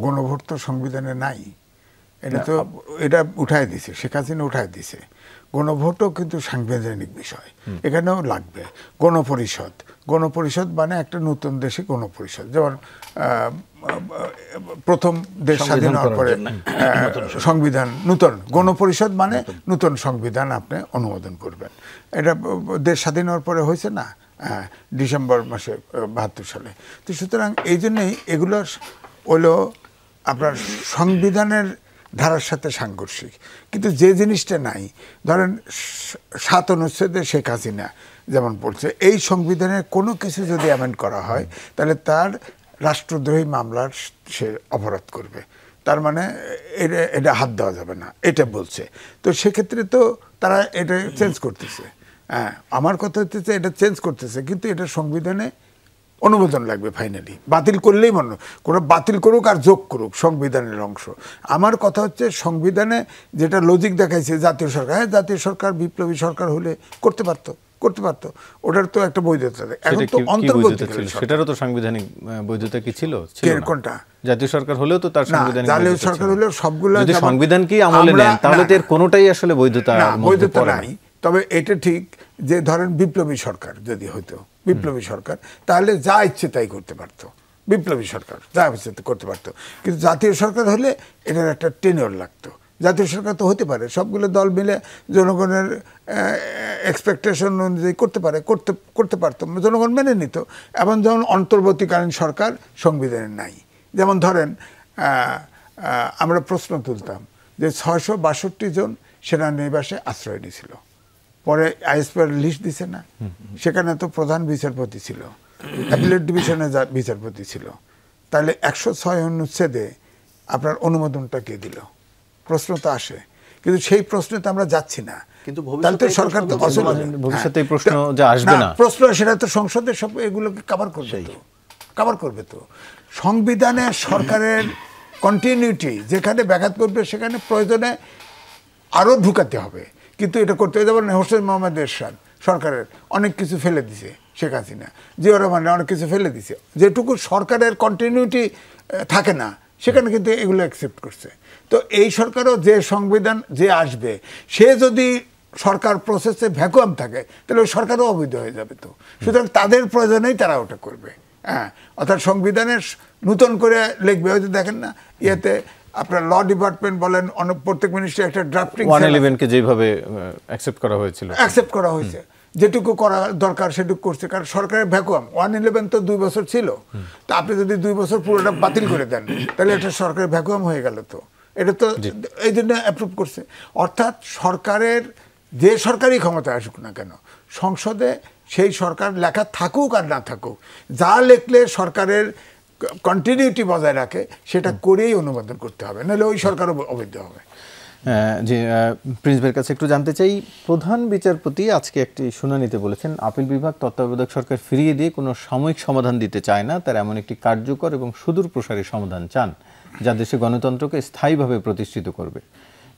S4: গণভোট তো সংবিধানে নাই, এটা তো এটা উঠায় দিছে, শেখ হাসিনা উঠায় দিছে। গণভোটও কিন্তু সাংবিধানিক বিষয়, এখানেও লাগবে। গণপরিষদ মানে একটা নতুন দেশে গণপরিষদ, যেমন প্রথম দেশ স্বাধীন হওয়ার পরে সংবিধান নতুন, গণপরিষদ মানে নতুন সংবিধান আপনি অনুমোদন করবেন। এটা দেশ স্বাধীন হওয়ার পরে হয়েছে না, ডিসেম্বর মাসে ৭২ সালে। তো সুতরাং এই জন্যই এগুলো হলো আপনার সংবিধানের ধারার সাথে সাংঘর্ষিক। কিন্তু যে জিনিসটা নাই, ধরেন ৭ অনুচ্ছেদে শেখ হাসিনা যেমন বলছে, এই সংবিধানের কোনো কিছু যদি অ্যামেন্ড করা হয় তাহলে তার রাষ্ট্রদ্রোহী মামলার সে অপরাধ করবে, তার মানে এটা হাত দেওয়া যাবে না, এটা বলছে। তো সেক্ষেত্রে তো তারা এটা চেঞ্জ করতেছে। হ্যাঁ, আমার কথা হচ্ছে এটা চেঞ্জ করতেছে, কিন্তু এটা সংবিধানে অনুমোদন লাগবে ফাইনালি। বাতিল করলেই মনে, কোনো বাতিল করুক আর যোগ করুক সংবিধানের অংশ। আমার কথা হচ্ছে সংবিধানে যেটা লজিক দেখাইছে জাতীয় সরকার, হ্যাঁ জাতীয় সরকার বিপ্লবী সরকার হলে করতে পারতো, ওটার তো একটা বৈধতা। এখন তো অন্তর্বর্তীকালীন,
S1: সেটারও তো সাংবিধানিক বৈধতা কি ছিল?
S4: কোনটা?
S1: জাতীয় সরকার হলেও তো তার সাংবিধানিক,
S4: জাতীয় সরকার হলেও সবগুলো,
S1: যদি সংবিধানকেই আমলে নেন তাহলে তো এর কোনোটাই আসলে বৈধতা
S4: নাই। তবে এটা ঠিক যে ধরেন বিপ্লবী সরকার যদি হতো, বিপ্লবী সরকার, তাহলে যা ইচ্ছে তাই করতে পারতো, বিপ্লবী সরকার যা ইচ্ছে করতে পারতো। কিন্তু জাতীয় সরকার হলে এটার একটা টেনিওর লাগতো। জাতীয় সরকার তো হতে পারে, সবগুলো দল মিলে জনগণের এক্সপেকটেশন অনুযায়ী করতে পারতো, জনগণ মেনে নিত। এবং যেমন অন্তর্বর্তীকালীন সরকার সংবিধানে নাই। যেমন ধরেন আমরা প্রশ্ন তুলতাম যে ৬৬২ জন সেনানিবাসে আশ্রয় নিয়েছিল, পরে আইএসপির লিস্ট দিছে না, সেখানে তো প্রধান বিচারপতি ছিল, অ্যাপিলেট ডিভিশনে বিচারপতি ছিল, তাহলে ১০৬ অনুচ্ছেদে আপনার অনুমোদনটা কে দিল? প্রশ্ন তো আসে, কিন্তু সেই প্রশ্নে তো আমরা যাচ্ছি না।
S2: কিন্তু
S4: তাহলে তো সরকার তো
S1: ভবিষ্যতে প্রশ্ন যা আসবে না,
S4: প্রশ্ন সেটা তো সংসদে সব এগুলোকে কভার করবে তো। সংবিধানে সরকারের কন্টিনিউটি যেখানে ব্যাঘাত করবে সেখানে প্রয়োজনে আরও ঢুকাতে হবে, কিন্তু এটা করতে হবে। যেমন হোসেন মোহাম্মদ এরশাদ সরকারের অনেক কিছু ফেলে দিছে, শেখ হাসিনা জিয়াউর রহমান অনেক কিছু ফেলে দিছে, যেটুকু সরকারের কন্টিনিউটি থাকে না সেখানে কিন্তু এগুলো অ্যাকসেপ্ট করছে। তো এই সরকারও যে সংবিধান যে আসবে, সে যদি সরকার প্রসেসে ভ্যাকুয়াম থাকে তাহলে ওই সরকারও অবৈধ হয়ে যাবে। তো সুতরাং তাদের প্রয়োজনেই তারা ওটা করবে। হ্যাঁ, অর্থাৎ সংবিধানের নতুন করে লিখবে। হয়তো দেখেন না ইয়েতে আপনার ল ডিপার্টমেন্ট বলেন, প্রত্যেক মিনিস্ট্রি একটা ড্রাফটিং
S1: 111-কে যেভাবে অ্যাকসেপ্ট করা হয়েছে, যেটুকু করা দরকার সেটুকু করছে, কারণ সরকারের ভ্যাকুয়াম। 111 তো 2 বছর ছিল, তো আপনি যদি 2 বছর পুরোটা বাতিল করে দেন তাহলে এটা সরকারের ভ্যাকুয়াম হয়ে গেল। তো এটা তো এই জন্য অ্যাপ্রুভ করছে। অর্থাৎ সরকারের যে সরকারি ক্ষমতা আসুক না কেন, সংসদে সেই সরকার লেখা থাকুক আর না থাকুক, যা লিখলে সরকারের কন্টিনিউটি বজায় রাখে সেটা করেই অনুমোদন করতে হবে, নাহলে ওই সরকারও অবৈধ হবে। যে প্রিন্স ভাইয়ের কাছে একটু জানতে চাই, প্রধান বিচারপতি আজকে একটি শুনানিতে বলেছেন আপিল বিভাগ তত্ত্বাবধায়ক সরকার ফিরিয়ে দিয়ে কোনো সাময়িক সমাধান দিতে চায় না, তারা এমন একটি কার্যকর এবং সুদূর প্রসারী সমাধান চান যা দেশে গণতন্ত্রকে স্থায়ীভাবে প্রতিষ্ঠিত করবে।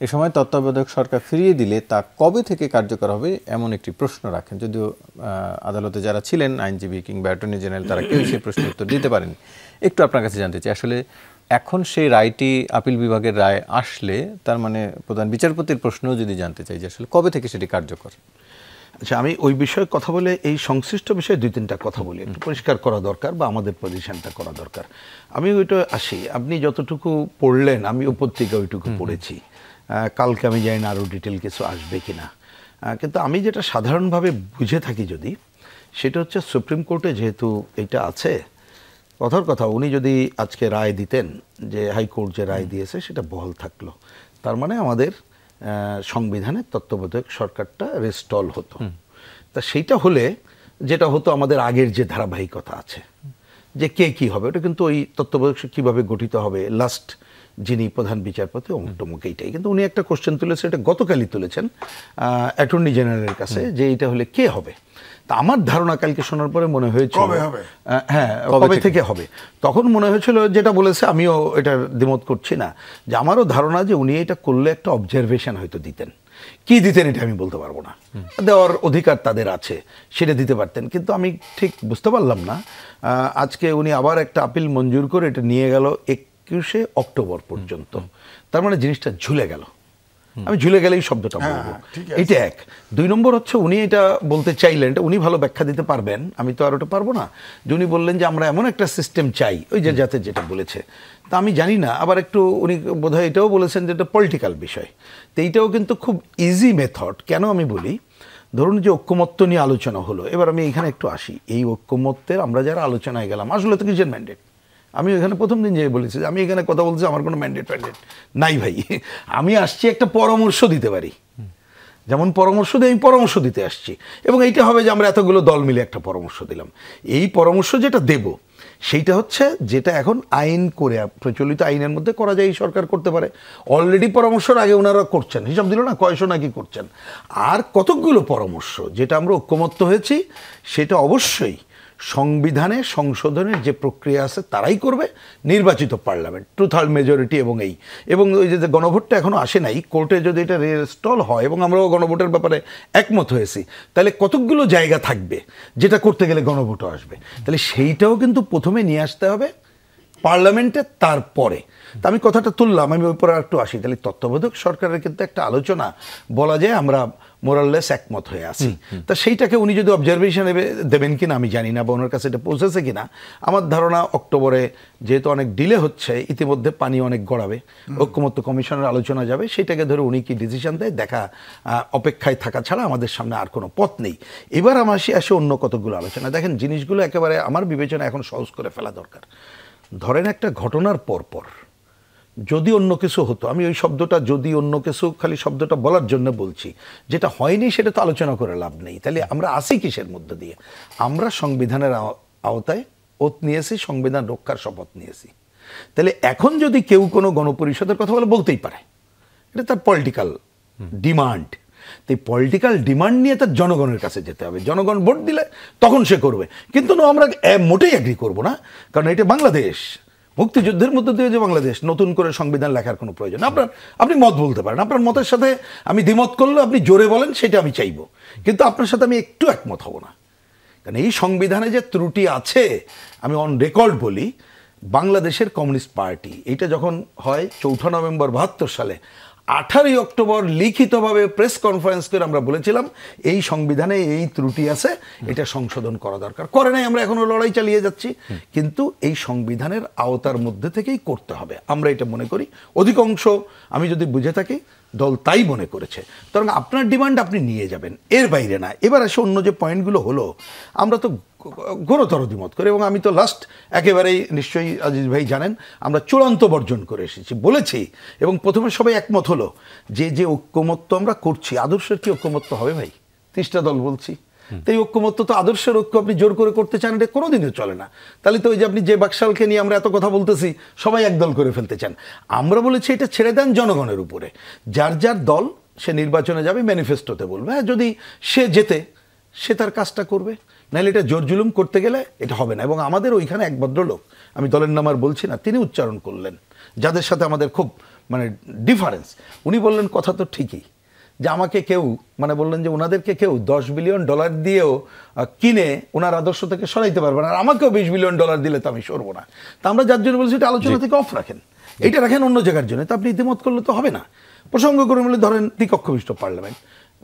S1: এ সময় তত্ত্বাবধায়ক সরকার ফিরিয়ে দিলে তা কবে থেকে কার্যকর হবে এমন একটি প্রশ্ন রাখেন। যদিও আদালতে যারা ছিলেন আইনজীবী কিংবা অ্যাটর্নি জেনারেল তারা কেউ সেই প্রশ্নের উত্তর দিতে পারেনি। একটু আপনার কাছে জানতে চাই, আসলে এখন সেই রায়টি আপিল বিভাগের রায় আসলে তার মানে প্রধান বিচারপতির প্রশ্নও যদি জানতে চাই যে আসলে কবে থেকে সেটি কার্যকর?
S3: আচ্ছা, আমি ওই বিষয়ে কথা বলে এই সংশ্লিষ্ট বিষয়ে 2-3টা কথা বলি, একটু পরিষ্কার করা দরকার বা আমাদের পজিশনটা করা দরকার। আমি ওইটা আসি, আপনি যতটুকু পড়লেন আমি উপর থেকে ওইটুকু পড়েছি। কালকে আমি জানি না আরও ডিটেল কিছু আসবে কিনা, কিন্তু আমি যেটা সাধারণভাবে বুঝে থাকি যদি, সেটা হচ্ছে সুপ্রিম কোর্টে যেহেতু এটা আছে, কথার কথা উনি যদি আজকে রায় দিতেন যে হাইকোর্ট যে রায় দিয়েছে সেটা বহাল থাকলো, তার মানে আমাদের সংবিধানে তত্ত্বাবধায়ক সরকারটা রেস্টল হতো। তা সেইটা হলে যেটা হতো আমাদের আগের যে ধারাবাহিকতা আছে যে কে কি হবে, ওটা কিন্তু ওই তত্ত্বাবধায়ক কীভাবে গঠিত হবে, লাস্ট যিনি প্রধান বিচারপতি অমুক টমুক, এইটাই। কিন্তু উনি একটা কোশ্চেন তুলেছে, এটা গতকালই তুলেছেন অ্যাটর্নি জেনারেলের কাছে, যে এইটা হলে কে হবে। তা আমার ধারণা কালকে শোনার পরে মনে হয়েছিল হ্যাঁ কবে থেকে হবে, তখন মনে হয়েছিল যেটা বলেছে, আমিও এটার দ্বিমত করছি না, যে আমারও ধারণা যে উনি এটা করলে একটা অবজারভেশন হয়তো দিতেন। কি দিতেন এটা আমি বলতে পারবো না, দেওয়ার অধিকার তাদের আছে, সেটা দিতে পারতেন। কিন্তু আমি ঠিক বুঝতে পারলাম না, আজকে উনি আবার একটা আপিল মঞ্জুর করে এটা নিয়ে গেল 21শে অক্টোবর পর্যন্ত। তার মানে জিনিসটা ঝুলে গেল। আমি ঝুলে গেলেই শব্দটা বলবো, এটা এক। 2 নম্বর হচ্ছে উনি এটা বলতে চাইলেন, এটা উনি ভালো ব্যাখ্যা দিতে পারবেন, আমি তো আর ওটা পারবো না, যে উনি বললেন যে আমরা এমন একটা সিস্টেম চাই, ওই যে যাতে যেটা বলেছে। তা আমি জানি না, আবার একটু উনি বোধহয় এটাও বলেছেন যে এটা পলিটিক্যাল বিষয়। তো এইটাও কিন্তু খুব ইজি মেথড। কেন আমি বলি, ধরুন যে ঐক্যমত্য নিয়ে আলোচনা হলো, এবার আমি এখানে একটু আসি, এই ঐক্যমত্যের আমরা যারা আলোচনায় গেলাম, আসলে তো কিসের ম্যান্ডেট? আমি এখানে প্রথম দিন যেয়ে বলেছি আমি এখানে কথা বলছি, আমার কোনো ম্যান্ডেট নাই ভাই। আমি আসছি একটা পরামর্শ দিতে পারি, যেমন পরামর্শ দিয়ে আমি পরামর্শ দিতে আসছি, এবং এইটা হবে যে আমরা এতগুলো দল মিলে একটা পরামর্শ দিলাম। এই পরামর্শ যেটা দেব সেইটা হচ্ছে যেটা এখন আইন করে, প্রচলিত আইনের মধ্যে করা যায়, এই সরকার করতে পারে। অলরেডি পরামর্শের আগে ওনারা করছেন, হিসাব দিল না কয়শো নাকি করছেন। আর কতকগুলো পরামর্শ যেটা আমরা ঐক্যমত্য হয়েছি, সেটা অবশ্যই সংবিধানে সংশোধনের যে প্রক্রিয়া আছে তারাই করবে, নির্বাচিত পার্লামেন্ট 2/3 মেজরিটি, এবং ওই যে গণভোটটা এখনো আসে নাই, কোর্টে যদি এটা রেস্টল হয় এবং আমরাও গণভোটের ব্যাপারে একমত হয়েছি, তাহলে কতকগুলো জায়গা থাকবে যেটা করতে গেলে গণভোটও আসবে। তাহলে সেইটাও কিন্তু প্রথমে নিয়ে আসতে হবে পার্লামেন্টে, তারপরে। তা আমি কথাটা তুললাম, আমি ওই পরে একটু আসি। তাহলে তত্ত্বাবধায়ক সরকারের কিন্তু একটা আলোচনা বলা যায় আমরা মোরাললেস একমত হয়ে আছি। তা সেইটাকে উনি যদি অবজারভেশন দেবেন কিনা আমি জানি না, বা ওনার কাছে এটা পৌঁছেছে কিনা। আমার ধারণা অক্টোবরে যেহেতু অনেক ডিলে হচ্ছে, ইতিমধ্যে পানি অনেক গড়াবে, ঐক্যমত্য কমিশনের আলোচনা যাবে, সেটাকে ধরে উনি কি ডিসিশন দেয় দেখা, অপেক্ষায় থাকা ছাড়া আমাদের সামনে আর কোনো পথ নেই। এবার আমার আসে অন্য কতগুলো আলোচনা। দেখেন, জিনিসগুলো একেবারে আমার বিবেচনা এখন সহজ করে ফেলা দরকার। ধরেন একটা ঘটনার পরপর যদি অন্য কিছু হতো, আমি ওই শব্দটা যদি অন্য কিছু খালি শব্দটা বলার জন্য বলছি, যেটা হয়নি সেটা তো আলোচনা করে লাভ নেই। তাহলে আমরা আসি কিসের মধ্যে দিয়ে? আমরা সংবিধানের আওতায় ওত নিয়েছি, সংবিধান রক্ষার শপথ নিয়েছি। তাহলে এখন যদি কেউ কোনো গণপরিষদের কথা বলে, বলতেই পারে, এটা তার পলিটিক্যাল ডিমান্ড। তাই পলিটিক্যাল ডিমান্ড নিয়ে তার জনগণের কাছে যেতে হবে, জনগণ ভোট দিলে তখন সে করবে। কিন্তু আমরা মোটেই এগ্রি করবো না, কারণ এটা বাংলাদেশ, মুক্তিযুদ্ধের মধ্যে দিয়ে যে বাংলাদেশ, নতুন করে সংবিধান লেখার কোনো প্রয়োজন। আপনি মত বলতে পারেন, আপনার মতের সাথে আমি দ্বিমত করলে আপনি জোরে বলেন, সেটা আমি চাইবো, কিন্তু আপনার সাথে আমি একটু একমত হব না। কারণ এই সংবিধানে যে ত্রুটি আছে, আমি অন রেকর্ড বলি, বাংলাদেশের কমিউনিস্ট পার্টি এটা যখন হয় 4 নভেম্বর 72 সালে, 18 অক্টোবর লিখিতভাবে প্রেস কনফারেন্স করে আমরা বলেছিলাম এই সংবিধানে এই ত্রুটি আছে, এটা সংশোধন করা দরকার। করে নাই, আমরা এখনো লড়াই চালিয়ে যাচ্ছি, কিন্তু এই সংবিধানের আওতার মধ্যে থেকেই করতে হবে, আমরা এটা মনে করি। অধিকাংশ আমি যদি বুঝে থাকি দল তাই মনে করেছে। সুতরাং আপনার ডিমান্ড আপনি নিয়ে যাবেন, এর বাইরে না। এবার এসে অন্য যে পয়েন্টগুলো হলো, আমরা তো ঘোরতর দ্বিমত করি, এবং আমি তো লাস্ট একেবারেই, নিশ্চয়ই আজিজ ভাই জানেন, আমরা চূড়ান্ত বর্জন করে এসেছি, বলেছি, এবং প্রথমে সবাই একমত হলো যে ঐক্যমত্য আমরা করছি, আদর্শের কি ঐক্যমত্য হবে ভাই? 30টা দল বলছি, তো এই ঐক্যমত্য তো আদর্শের ঐক্য আপনি জোর করে করতে চান, এটা কোনোদিনও চলে না। তাহলে তো ওই যে আপনি যে বাকশালকে নিয়ে আমরা এত কথা বলতেছি, সবাই একদল করে ফেলতে চান। আমরা বলেছি এটা ছেড়ে দেন জনগণের উপরে, যার যার দল সে নির্বাচনে যাবে, ম্যানিফেস্টোতে বলবে, হ্যাঁ যদি সে জেতে সে তার কাজটা করবে, নাহলে এটা জোর জুলুম করতে গেলে এটা হবে না। এবং আমাদের ওইখানে এক ভদ্রলোক, আমি দলের নাম আর বলছি না, তিনি উচ্চারণ করলেন, যাদের সাথে আমাদের খুব ডিফারেন্স, উনি বললেন কথা তো ঠিকই, যে আমাকে কেউ মানে বললেন যে ওনাদেরকে কেউ $10 বিলিয়ন দিয়েও কিনে ওনার আদর্শ থেকে সরাইতে পারবে না, আর আমাকেও $20 বিলিয়ন দিলে তো আমি সরবো না। তা আমরা যার জন্য বলছি এটা আলোচনা থেকে অফ রাখেন, এটা রাখেন অন্য জায়গার জন্য। তো আপনি ইতিমত করলে তো হবে না। প্রসঙ্গ করে বলে ধরেন দ্বিকক্ষ বিশিষ্ট পার্লামেন্ট,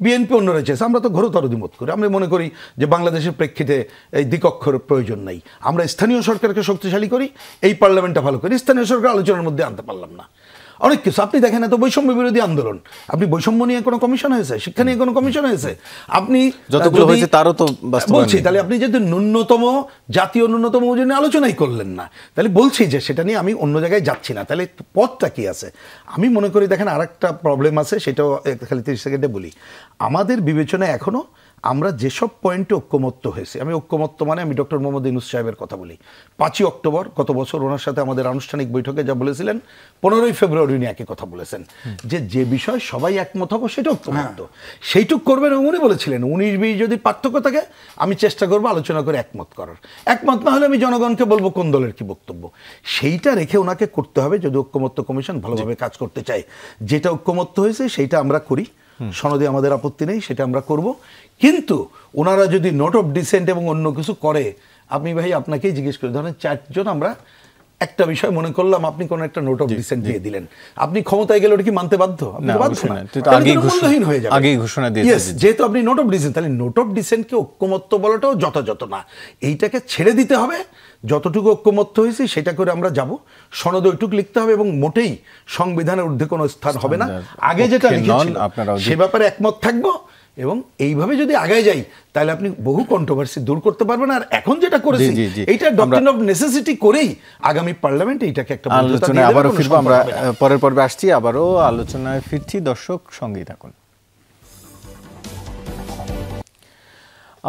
S3: বিএনপি অন্যরা চেয়েছে, আমরা তো ঘোরতর দ্বিমত করি। আমরা মনে করি যে বাংলাদেশের প্রেক্ষিতে এই দ্বিকক্ষর প্রয়োজন নেই, আমরা স্থানীয় সরকারকে শক্তিশালী করি, এই পার্লামেন্টটা ভালো করি, স্থানীয় সরকার আলোচনার মধ্যে আনতে পারলাম না। অনেক কিছু আপনি দেখেন, এত বৈষম্য বিরোধী আন্দোলন, আপনি বৈষম্য নিয়ে কোনো কমিশন হয়েছে, শিক্ষা নিয়ে কোনো কমিশন হয়েছে, আপনি
S1: যতগুলো হয়েছে তারও তো
S3: বলছি, তাহলে আপনি যদি ন্যূনতম জাতীয় ন্যূনতম ওজনে আলোচনাই করলেন না, তাহলে বলছি যে সেটা নিয়ে আমি অন্য জায়গায় যাচ্ছি না, তাহলে পথটা কি আছে? আমি মনে করি দেখেন আর একটা প্রবলেম আছে, সেটাও খালি 30 সেকেন্ডে বলি। আমাদের বিবেচনায় এখনো আমরা যেসব পয়েন্টে ঐক্যমত্য হয়েছে, আমি ঐক্যমত্য মানে আমি ডক্টর মোহাম্মদ ইউনূস সাহেবের কথা বলি, 5ই অক্টোবর গত বছর ওনার সাথে আমাদের আনুষ্ঠানিক বৈঠকে যা বলেছিলেন, 15ই ফেব্রুয়ারি উনি একই কথা বলেছেন যে বিষয় সবাই একমত হবো সেটা ঐক্যমত্য, সেইটুক করবেন। এবং উনি বলেছিলেন 19-20 যদি পার্থক্য থাকে আমি চেষ্টা করবো আলোচনা করে একমত করার, একমত না হলে আমি জনগণকে বলবো কোন দলের কি বক্তব্য, সেইটা রেখে ওনাকে করতে হবে যদি ঐক্যমত্য কমিশন ভালোভাবে কাজ করতে চায়। যেটা ঐক্যমত্য হয়েছে সেইটা আমরা করি, সনদে আমাদের আপত্তি নেই, সেটা আমরা করব। কিন্তু ওনারা যদি নোট অফ ডিসেন্ট এবং অন্য কিছু করে, আপনি ভাই আপনাকেই জিজ্ঞেস করি, ধরেন 4 জন আমরা একটা বিষয় মনে করলাম, আপনি কোন একটা নোট অফ ডিসেন্ট দিয়ে দিলেন, আপনি ক্ষমতায় গেলে ওটা কি মানতে বাধ্য? আপনি বাধ্য না, মূল্যহীন হয়ে যাবে।
S1: আগেই ঘোষণা দিয়েছেন
S3: যেহেতু আপনি নোট অফ ডিসেন্ট, তাহলে নোট অফ ডিসেন্টকে ঐক্যমত্য বলাটাও যথাযথ না, এইটাকে ছেড়ে দিতে হবে। যতটুকু ঐক্যমত্য হয়েছে সেটা করে আমরা যাব, সনদে ওইটুকু লিখতে হবে এবং মোটেই সংবিধানের ঊর্ধ্বে কোনো স্থান হবে না। আগে যেটা লিখেছিল সে ব্যাপারে একমত থাকবো, এবং এইভাবে যদি আগায় যাই তাহলে আপনি বহু কন্ট্রোভার্সি দূর করতে পারবেন। আর এখন যেটা করেছি এইটা ডক্ট্রিন অফ নেসেসিটি করেই আগামী পার্লামেন্টে এইটাকে একটা
S1: আলোচনায় আবারও ফিরবো। আমরা পরের পর্বে আসছি, আবারও আলোচনায় ফিরছি। দর্শক সঙ্গেই থাকুন।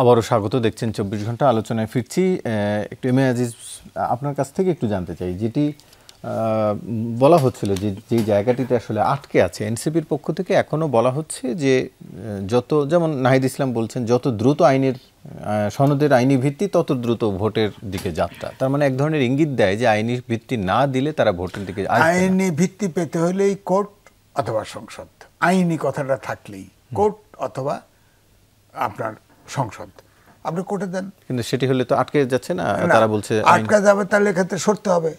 S1: আবারও স্বাগত, দেখছেন 24 ঘন্টা, আলোচনায় ফিরছি। একটু এম এ আজিজ, আপনার কাছ থেকে একটু জানতে চাই, যেটি বলা হচ্ছিল যে জায়গাটিতে আসলে আটকে আছে, এনসিপির পক্ষ থেকে এখনো বলা হচ্ছে যে যেমন নাহিদ ইসলাম বলছেন, যত দ্রুত আইনের সনদের আইনি ভিত্তি তত দ্রুত ভোটের দিকে যাত্রা। তার মানে এক ধরনের ইঙ্গিত দেয় যে আইনি ভিত্তি না দিলে তারা ভোটের দিকে,
S4: আইনি ভিত্তি পেতে হলেই কোর্ট অথবা সংসদ, আইনি কথাটা থাকলেই কোর্ট অথবা আপনার সংসদ, আপনি কোর্টে দেন।
S1: কিন্তু সেটি হলে তো আটকে যাচ্ছে না, তারা বলছে
S4: আটকা যাবে, তাহলে এক্ষেত্রে সরতে হবে,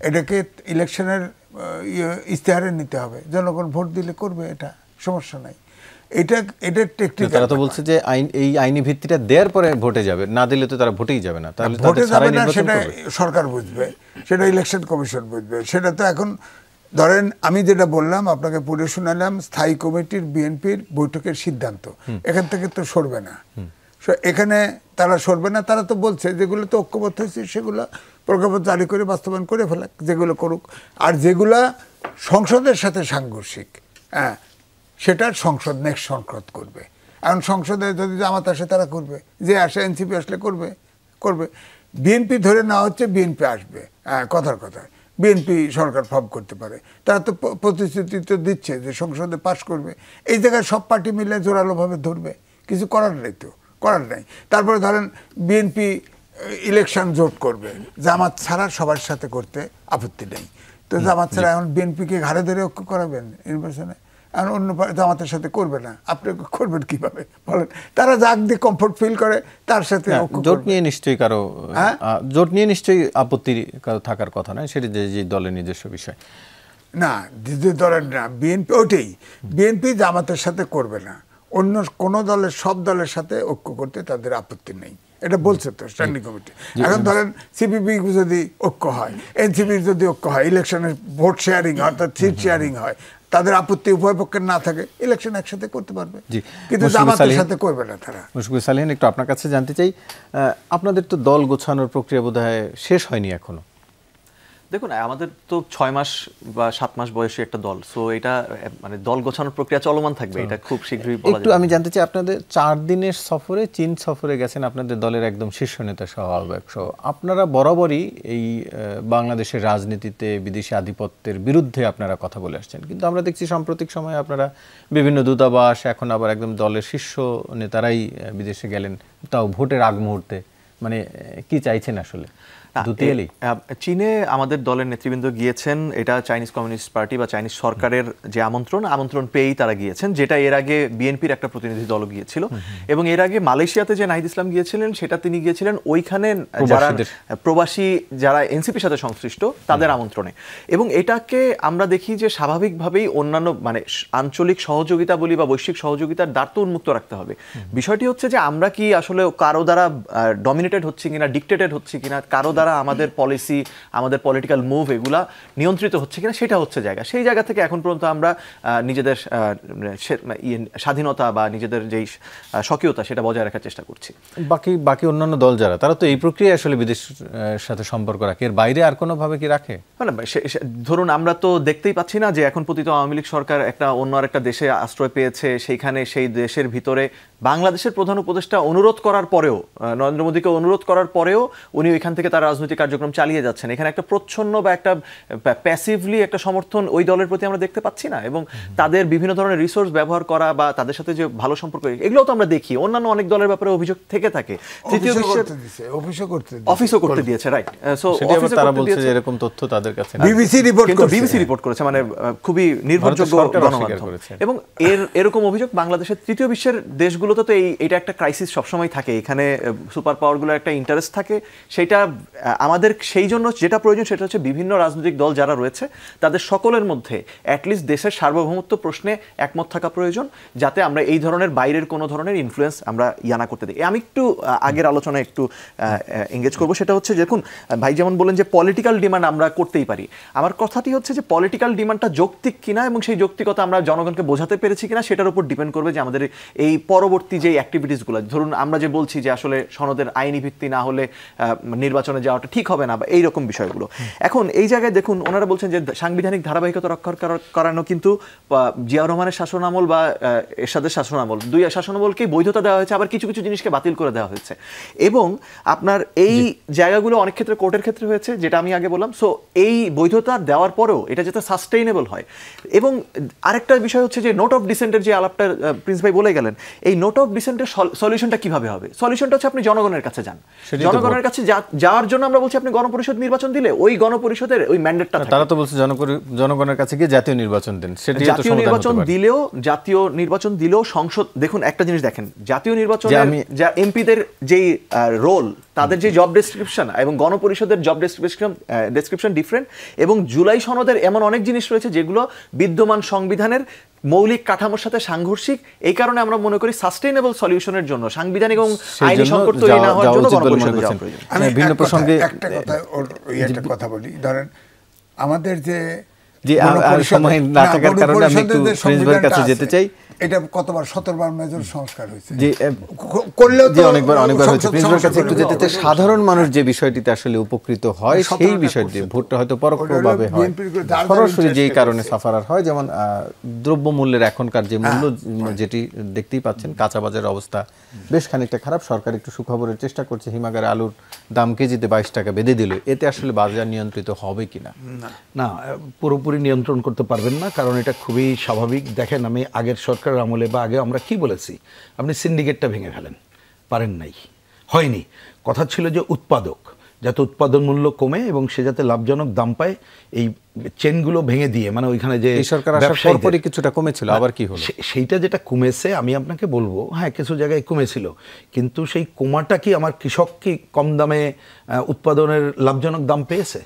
S4: এটাকে ইলেকশনের ইশতেহারে নিতে হবে, জনগণ ভোট দিলে করবে, এটা সমস্যা নাই। এটা টেকনিক্যাল।
S1: তারা তো বলছে যে এই আইনি ভিত্তিটা দেওয়ার পরে ভোটে যাবে, না দিলে তো তারা ভোটেই যাবে না। তাহলে
S4: ভোটে যাবে না সেটা সরকার বুঝবে, সেটা ইলেকশন কমিশন বুঝবে। সেটা তো এখন ধরেন আমি যেটা বললাম আপনাকে পড়ে শোনালাম, স্থায়ী কমিটির বিএনপির বৈঠকের সিদ্ধান্ত, এখান থেকে তো সরবে না। এখানে তারা সরবে না, তারা তো বলছে যেগুলো তো ঐক্যবদ্ধ হয়েছে সেগুলো প্রজ্ঞাপন জারি করে বাস্তবায়ন করে ফেলাক, যেগুলো করুক। আর যেগুলা সংসদের সাথে সাংঘর্ষিক, হ্যাঁ, সেটা সংসদ নেক্সট সংসদ করবে। এখন সংসদে যদি জামাত আসে তারা করবে, যে আসে এনসিপি আসলে করবে। বিএনপি ধরে নেওয়া হচ্ছে বিএনপি আসবে, হ্যাঁ, কথার কথা বিএনপি সরকার ফর্ম করতে পারে, তারা তো প্রতিশ্রুতি তো দিচ্ছে যে সংসদে পাশ করবে। এই জায়গায় সব পার্টি মিলে জোরালোভাবে ধরবে, কিছু করার নেই তো, করার নেই। তারপরে ধরেন বিএনপি ইলেকশন জোট করবে, জামাত ছাড়া সবার সাথে করতে আপত্তি নেই, তো জামাত ছাড়া এখন বিএনপিকে ঘাড়ে ধরে ঐক্য করাবেন নির্বাচনে, এখন অন্য জামাতের সাথে করবে না, আপনি করবেন কিভাবে বলেন? তারা যাক দিয়ে কমফোর্ট ফিল করে তার সাথে
S1: জোট নিয়ে নিশ্চয়ই জোট নিয়ে নিশ্চয়ই আপত্তি কারো থাকার কথা নয়, সেটি যে দলের নিজস্ব বিষয়
S4: না, দ্বিতীয় দলের না, বিএনপি ওইটাই, বিএনপি জামাতের সাথে করবে না, অন্য কোন দলের সব দলের সাথে ঐক্য করতে তাদের আপত্তি নেই, এটা বলছে তো স্ট্যান্ডিং কমিটি। এখন ধরেন সিপিপি যদি ঐক্য হয়, এনসিপির যদি ঐক্য হয়, ইলেকশনের ভোট শেয়ারিং অর্থাৎ সিট শেয়ারিং হয়, তাদের আপত্তি উভয় পক্ষের না থাকে, ইলেকশন একসাথে করতে পারবে, কিন্তু জামাতের সাথে করবে না তারা।
S1: মুশফিকুর সালিহিন, একটু আপনার কাছে জানতে চাই, আপনাদের তো দল গোছানোর প্রক্রিয়া বোধহয় শেষ হয়নি এখনো।
S2: দেখুন, আমাদের তো 6 মাস বা 7 মাস বয়সী একটা দল, সো এটা মানে দল গোছানোর প্রক্রিয়া চলমান থাকবে, এটা খুব শীঘ্রই বলা যাবে।
S1: একটু আমি জানতে চাই, আপনাদের 4 দিনের সফরে, চীন সফরে গেছেন আপনাদের দলের একদম শীর্ষ নেতা সহ আপনারা বরাবরই এই বাংলাদেশের রাজনীতিতে বিদেশি আধিপত্যের বিরুদ্ধে আপনারা কথা বলে আসছেন, কিন্তু আমরা দেখছি সাম্প্রতিক সময়ে আপনারা বিভিন্ন দূতাবাস, এখন আবার একদম দলের শীর্ষ নেতারাই বিদেশে গেলেন, তাও ভোটের আগ মুহূর্তে। মানে কি চাইছেন আসলে? দুতিয়ালি
S2: চীনে আমাদের দলের নেতৃবৃন্দ গিয়েছেন, এটা চাইনিজ কমিউনিস্ট পার্টি বা চাইনিজ সরকারের যে আমন্ত্রণ পেয়েই তারা গিয়েছেন, যেটা এর আগে বিএনপির একটা প্রতিনিধি দল গিয়েছিল। এবং এর আগে মালয়েশিয়াতে যে নাহিদ ইসলাম গিয়েছিলেন, সেটা তিনি গিয়েছিলেন ওইখানে যারা প্রবাসী যারা এনসিপির সাথে সংশ্লিষ্ট তাদের আমন্ত্রণে। এবং এটাকে আমরা দেখি যে স্বাভাবিকভাবেই অন্যান্য মানে আঞ্চলিক সহযোগিতা বলি বা বৈশ্বিক সহযোগিতার দ্বার তো উন্মুক্ত রাখতে হবে। বিষয়টি হচ্ছে যে আমরা কি আসলে কারো দ্বারা ডমিনেটেড হচ্ছে কিনা, ডিক্টেটেড হচ্ছে কিনা, কারো দ্বারা আমাদের পলিসি, আমাদের পলিটিক্যাল মুভ এগুলা নিয়ন্ত্রিত হচ্ছে কিনা, সেটা হচ্ছে জায়গা। সেই জায়গা থেকে এখন পর্যন্ত আমরা নিজেদের স্বাধীনতা বা নিজেদের যেই স্বকীয়তা সেটা বজায় রাখার চেষ্টা করছি।
S1: বাকি অন্যান্য দল যারা, তারা তো এই প্রক্রিয়ায় আসলে বিদেশের সাথে সম্পর্ক রাখে, এর বাইরে আর কোনোভাবে কি রাখে? মানে
S2: ধরুন আমরা তো দেখতেই পাচ্ছি না যে এখন পতিত আওয়ামী লীগ সরকার একটা অন্য আরেকটা দেশে আশ্রয় পেয়েছে, সেইখানে সেই দেশের ভিতরে বাংলাদেশের প্রধান উপদেষ্টা অনুরোধ করার পরেও, নরেন্দ্র মোদীকে অনুরোধ করার পরেও উনি ওইখান থেকে তার রাজনৈতিক কার্যক্রম চালিয়ে যাচ্ছেন। এখানে একটা প্রচ্ছন্ন বা একটা প্যাসিভলি একটা সমর্থন ওই দলের প্রতি আমরা দেখতে পাচ্ছি না। এবং তাদের বিভিন্ন ধরনের রিসোর্স ব্যবহার করা বা তাদের সাথে যে ভালো সম্পর্ক, এগুলো তো আমরা দেখি। অন্যান্য অনেক দলের ব্যাপারে অভিযোগ থেকে থাকে, তৃতীয় বিশ্বের অফিসও করতে দিয়েছে, রাইট? সো
S1: তারা বলছে যে এরকম তথ্য তাদের কাছে
S4: বিবিসি
S2: রিপোর্ট করেছে, মানে খুবই নির্ভরযোগ্য গণমাধ্যম। এবং এরকম অভিযোগ বাংলাদেশের তৃতীয় বিশ্বের দেশগুলোতে তো এটা একটা ক্রাইসিস সবসময় থাকে। এখানে সুপার পাওয়ারগুলোর একটা ইন্টারেস্ট থাকে। সেটা আমাদের সেই জন্য যেটা প্রয়োজন সেটা হচ্ছে বিভিন্ন রাজনৈতিক দল যারা রয়েছে তাদের সকলের মধ্যে অ্যাটলিস্ট দেশের সার্বভৌমত্ব প্রশ্নে একমত থাকা প্রয়োজন, যাতে আমরা এই ধরনের বাইরের কোনো ধরনের ইনফ্লুয়েন্স আমরা ইয়ানা করতে দিই। আমি একটু আগের আলোচনায় একটু এঙ্গেজ করবো। সেটা হচ্ছে দেখুন, ভাই যেমন বলেন যে পলিটিক্যাল ডিমান্ড আমরা করতেই পারি। আমার কথাটি হচ্ছে যে পলিটিক্যাল ডিমান্ডটা যৌক্তিক কিনা এবং সেই যৌক্তিকতা আমরা জনগণকে বোঝাতে পেরেছি কিনা সেটার উপর ডিপেন্ড করবে যে আমাদের এই পরবর্তী যে অ্যাক্টিভিটিসগুলো, ধরুন আমরা যে বলছি যে আসলে সনদের আইনি ভিত্তি না হলে নির্বাচনে যাওয়াটা ঠিক হবে না বা এইরকম বিষয়গুলো। এখন এই জায়গায় দেখুন, ওনারা বলছেন যে সাংবিধানিক ধারাবাহিকতা রক্ষা করানো কিন্তু জিয়াউর রহমানের শাসনামল বা এরশাদের শাসনামল, দুই শাসনামলকেই বৈধতা দেওয়া হয়েছে, আবার কিছু কিছু জিনিসকে বাতিল করে দেওয়া হয়েছে। এবং আপনার এই জায়গাগুলো অনেক ক্ষেত্রে কোর্টের ক্ষেত্রে হয়েছে, যেটা আমি আগে বললাম। সো এই বৈধতা দেওয়ার পরেও এটা যাতে সাস্টেইনেবল হয়। এবং আরেকটা বিষয় হচ্ছে যে নোট অফ ডিসেন্টের যে আলাপটা প্রিন্স ভাই বলে গেলেন, এই নোট অফ ডিসেন্টের সলিউশনটা কিভাবে হবে? সলিউশনটা হচ্ছে আপনি জনগণের কাছে যান। জনগণের কাছে যাওয়ার জন্য আমরা বলছি আপনি গণপরিষদ নির্বাচন দিলে ওই গণপরিষদের ওই ম্যান্ডেটটা, তারা তো বলছে
S1: জনগণের কাছে গিয়ে জাতীয় নির্বাচন দেন।
S2: জাতীয় নির্বাচন দিলেও সংসদ, দেখুন একটা জিনিস দেখেন, জাতীয় নির্বাচন যা এমপিদের যেই রোল, তাদের যে জব ডেসক্রিপশন এবং গণপরিষদের জব ডেসক্রিপশন ডিফারেন্ট। এবং জুলাই সনদের এমন অনেক জিনিস রয়েছে যেগুলো বিদ্যমান সংবিধানের মৌলিক কাঠামোর সাথে সাংঘর্ষিক। এই কারণে আমরা মনে করি সাস্টেইনেবল সলিউশনের জন্য, সাংবিধানিক এবং আইনি সংকট তৈরি না হওয়ার জন্য গণপরিষদে যাওয়া প্রয়োজন।
S4: আমি ভিন্ন প্রসঙ্গে একটা কথা বলি, ধরেন আমাদের যে
S1: সময় না থাকার কারণে আমি একটু প্রিন্স ভাইয়ের কাছে যেতে চাই।
S4: এটা কতবার 17 বার মেজর সংস্কার হয়েছে,
S1: যে করলেও যে অনেকবার হয়েছে। প্রিন্স ভাইয়ের কাছে একটু যেতে চাই, সাধারণ মানুষ যে বিষয়টিতে আসলে উপকৃত হয় সেই বিষয়টি, ভোটটা হয়তো পরোক্ষভাবে হয়, সরাসরি যেই কারণে সাফারার হয়। যেমন দ্রব্যমূল্যের এখনকার যে মূল্য, যেটি দেখতেই পাচ্ছেন, কাঁচা বাজারের অবস্থা বেশ খানিকটা খারাপ। সরকার একটু সুখবরের চেষ্টা করছে, হিমাগারে আলুর দাম কেজিতে 22 টাকা বেঁধে দিল। এতে আসলে বাজার নিয়ন্ত্রিত হবে কিনা?
S3: না, পুরোপুরি নিয়ন্ত্রণ করতে পারবেন না, কারণ এটা খুবই স্বাভাবিক। দেখেন, আমি আগের সরকার আমলে বা আগে আমরা কি বলেছি, আপনি সিন্ডিকেটটা ভেঙে ফেলেন, পারেন নাই, হয়নি। কথা ছিল যে উৎপাদক যাতে উৎপাদন মূল্য কমে এবং সে যাতে লাভজনক দাম পায়, এই চেনগুলো ভেঙে দিয়ে, মানে ওইখানে যে
S1: সরকার আসার পরপরই কিছুটা কমেছিল, আবার কি হলো?
S3: সেইটা যেটা কমেছে আমি আপনাকে বলবো, হ্যাঁ কিছু জায়গায় কমেছিল, কিন্তু সেই কমাটা কি আমার কৃষক কি কম দামে উৎপাদনের লাভজনক দাম পেয়েছে?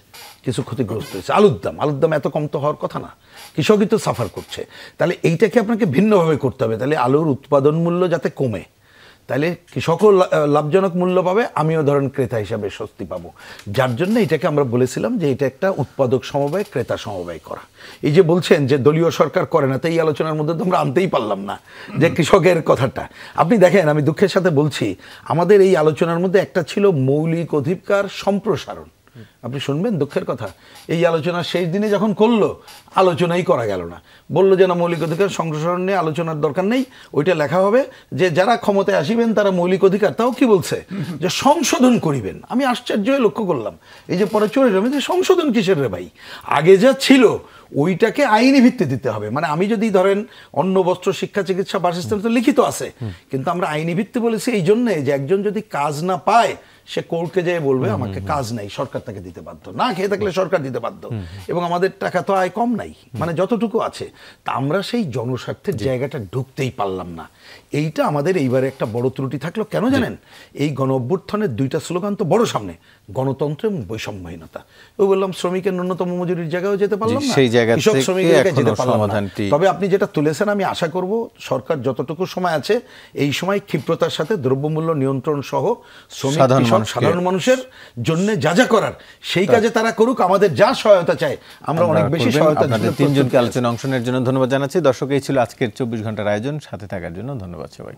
S3: কিছু ক্ষতিগ্রস্ত হয়েছে। আলুর দাম এত কম তো হওয়ার কথা না, কৃষকই তো সাফার করছে। তাহলে এইটাকে আপনাকে ভিন্নভাবে করতে হবে। তাহলে আলুর উৎপাদন মূল্য যাতে কমে, তাহলে কৃষকও লাভজনক মূল্য পাবে, আমিও ধরেন ক্রেতা হিসাবে স্বস্তি পাবো। যার জন্য এটাকে আমরা বলেছিলাম যে এটা একটা উৎপাদক সমবায়, ক্রেতা সমবায় করা। এই যে বলছেন যে দলীয় সরকার করে না, তো এই আলোচনার মধ্যে তো আমরা আনতেই পারলাম না যে কৃষকের কথাটা। আপনি দেখেন, আমি দুঃখের সাথে বলছি, আমাদের এই আলোচনার মধ্যে একটা ছিল মৌলিক অধিকার সম্প্রসারণ। আপনি শুনবেন দুঃখের কথা, এই আলোচনা শেষ দিনে যখন করলো, আলোচনাই করা গেল না। বললো যে না, মৌলিক অধিকার সম্প্রসারণ নিয়ে আলোচনার দরকার নেই, ওইটা লেখা হবে যে যারা ক্ষমতায় আসিবেন তারা মৌলিক অধিকার, তাও কি বলছে যে সংশোধন করিবেন। আমি আশ্চর্য হয়ে লক্ষ্য করলাম, এই যে পরে চলে যাবে যে সংশোধন কিসের রে ভাই, আগে যা ছিল ওইটাকে আইনি ভিত্তি দিতে হবে। মানে আমি যদি ধরেন অন্ন, বস্ত্র, শিক্ষা, চিকিৎসা, বাসস্থান তো লিখিত আছে, কিন্তু আমরা আইনি ভিত্তি বলেছি এই জন্যে যে একজন যদি কাজ না পায় সে কোর্টকে যেয়ে বলবে আমাকে কাজ নাই, সরকার তাকে দিতে বাধ্য, না খেয়ে থাকলে সরকার দিতে বাধ্য, এবং আমাদের টাকা তো আয় কম নাই, মানে যতটুকু আছে, তা আমরা সেই জনস্বার্থের জায়গাটা ঢুকতেই পারলাম না। এইটা আমাদের এইবারে একটা বড় ত্রুটি থাকলো। কেন জানেন? এই গণ অভ্যুত্থানের দুইটা স্লোগান তো বড় সামনে, গণতন্ত্র এবং বৈষম্যহীনতা। ওই বললাম শ্রমিকের ন্যূনতম মজুরির জায়গায়ও যেতে পারলাম না,
S1: সেই জায়গা
S3: কৃষক
S1: থেকে
S3: শ্রমিকের জায়গায় যেতে
S1: এখনো
S3: পারলাম না।
S1: সমাধানটি-
S3: তবে আপনি যেটা তুলেছেন, আমি আশা করব সরকার যতটুকু সময় আছে এই সময় ক্ষিপ্রতার সাথে দ্রব্যমূল্য নিয়ন্ত্রণ সহ শ্রমিক,
S1: সাধারণ
S3: কৃষক,
S1: মানুষকে-
S3: সাধারণ মানুষের জন্য যা যা করার সেই কাজে তারা করুক। আমাদের যা সহায়তা চাই আমরা অনেক বেশি
S1: করবেন।
S3: সহায়তা
S1: আপনাদের
S3: দিতে
S1: তিনজনকে
S3: প্রস্তুত
S1: আলোচনা অংশ নেওয়ার জন্য ধন্যবাদ জানাচ্ছি। দর্শক, এই ছিল আজকের 24 ঘন্টার আয়োজন। সাথে থাকার জন্য ধন্যবাদ সবাই।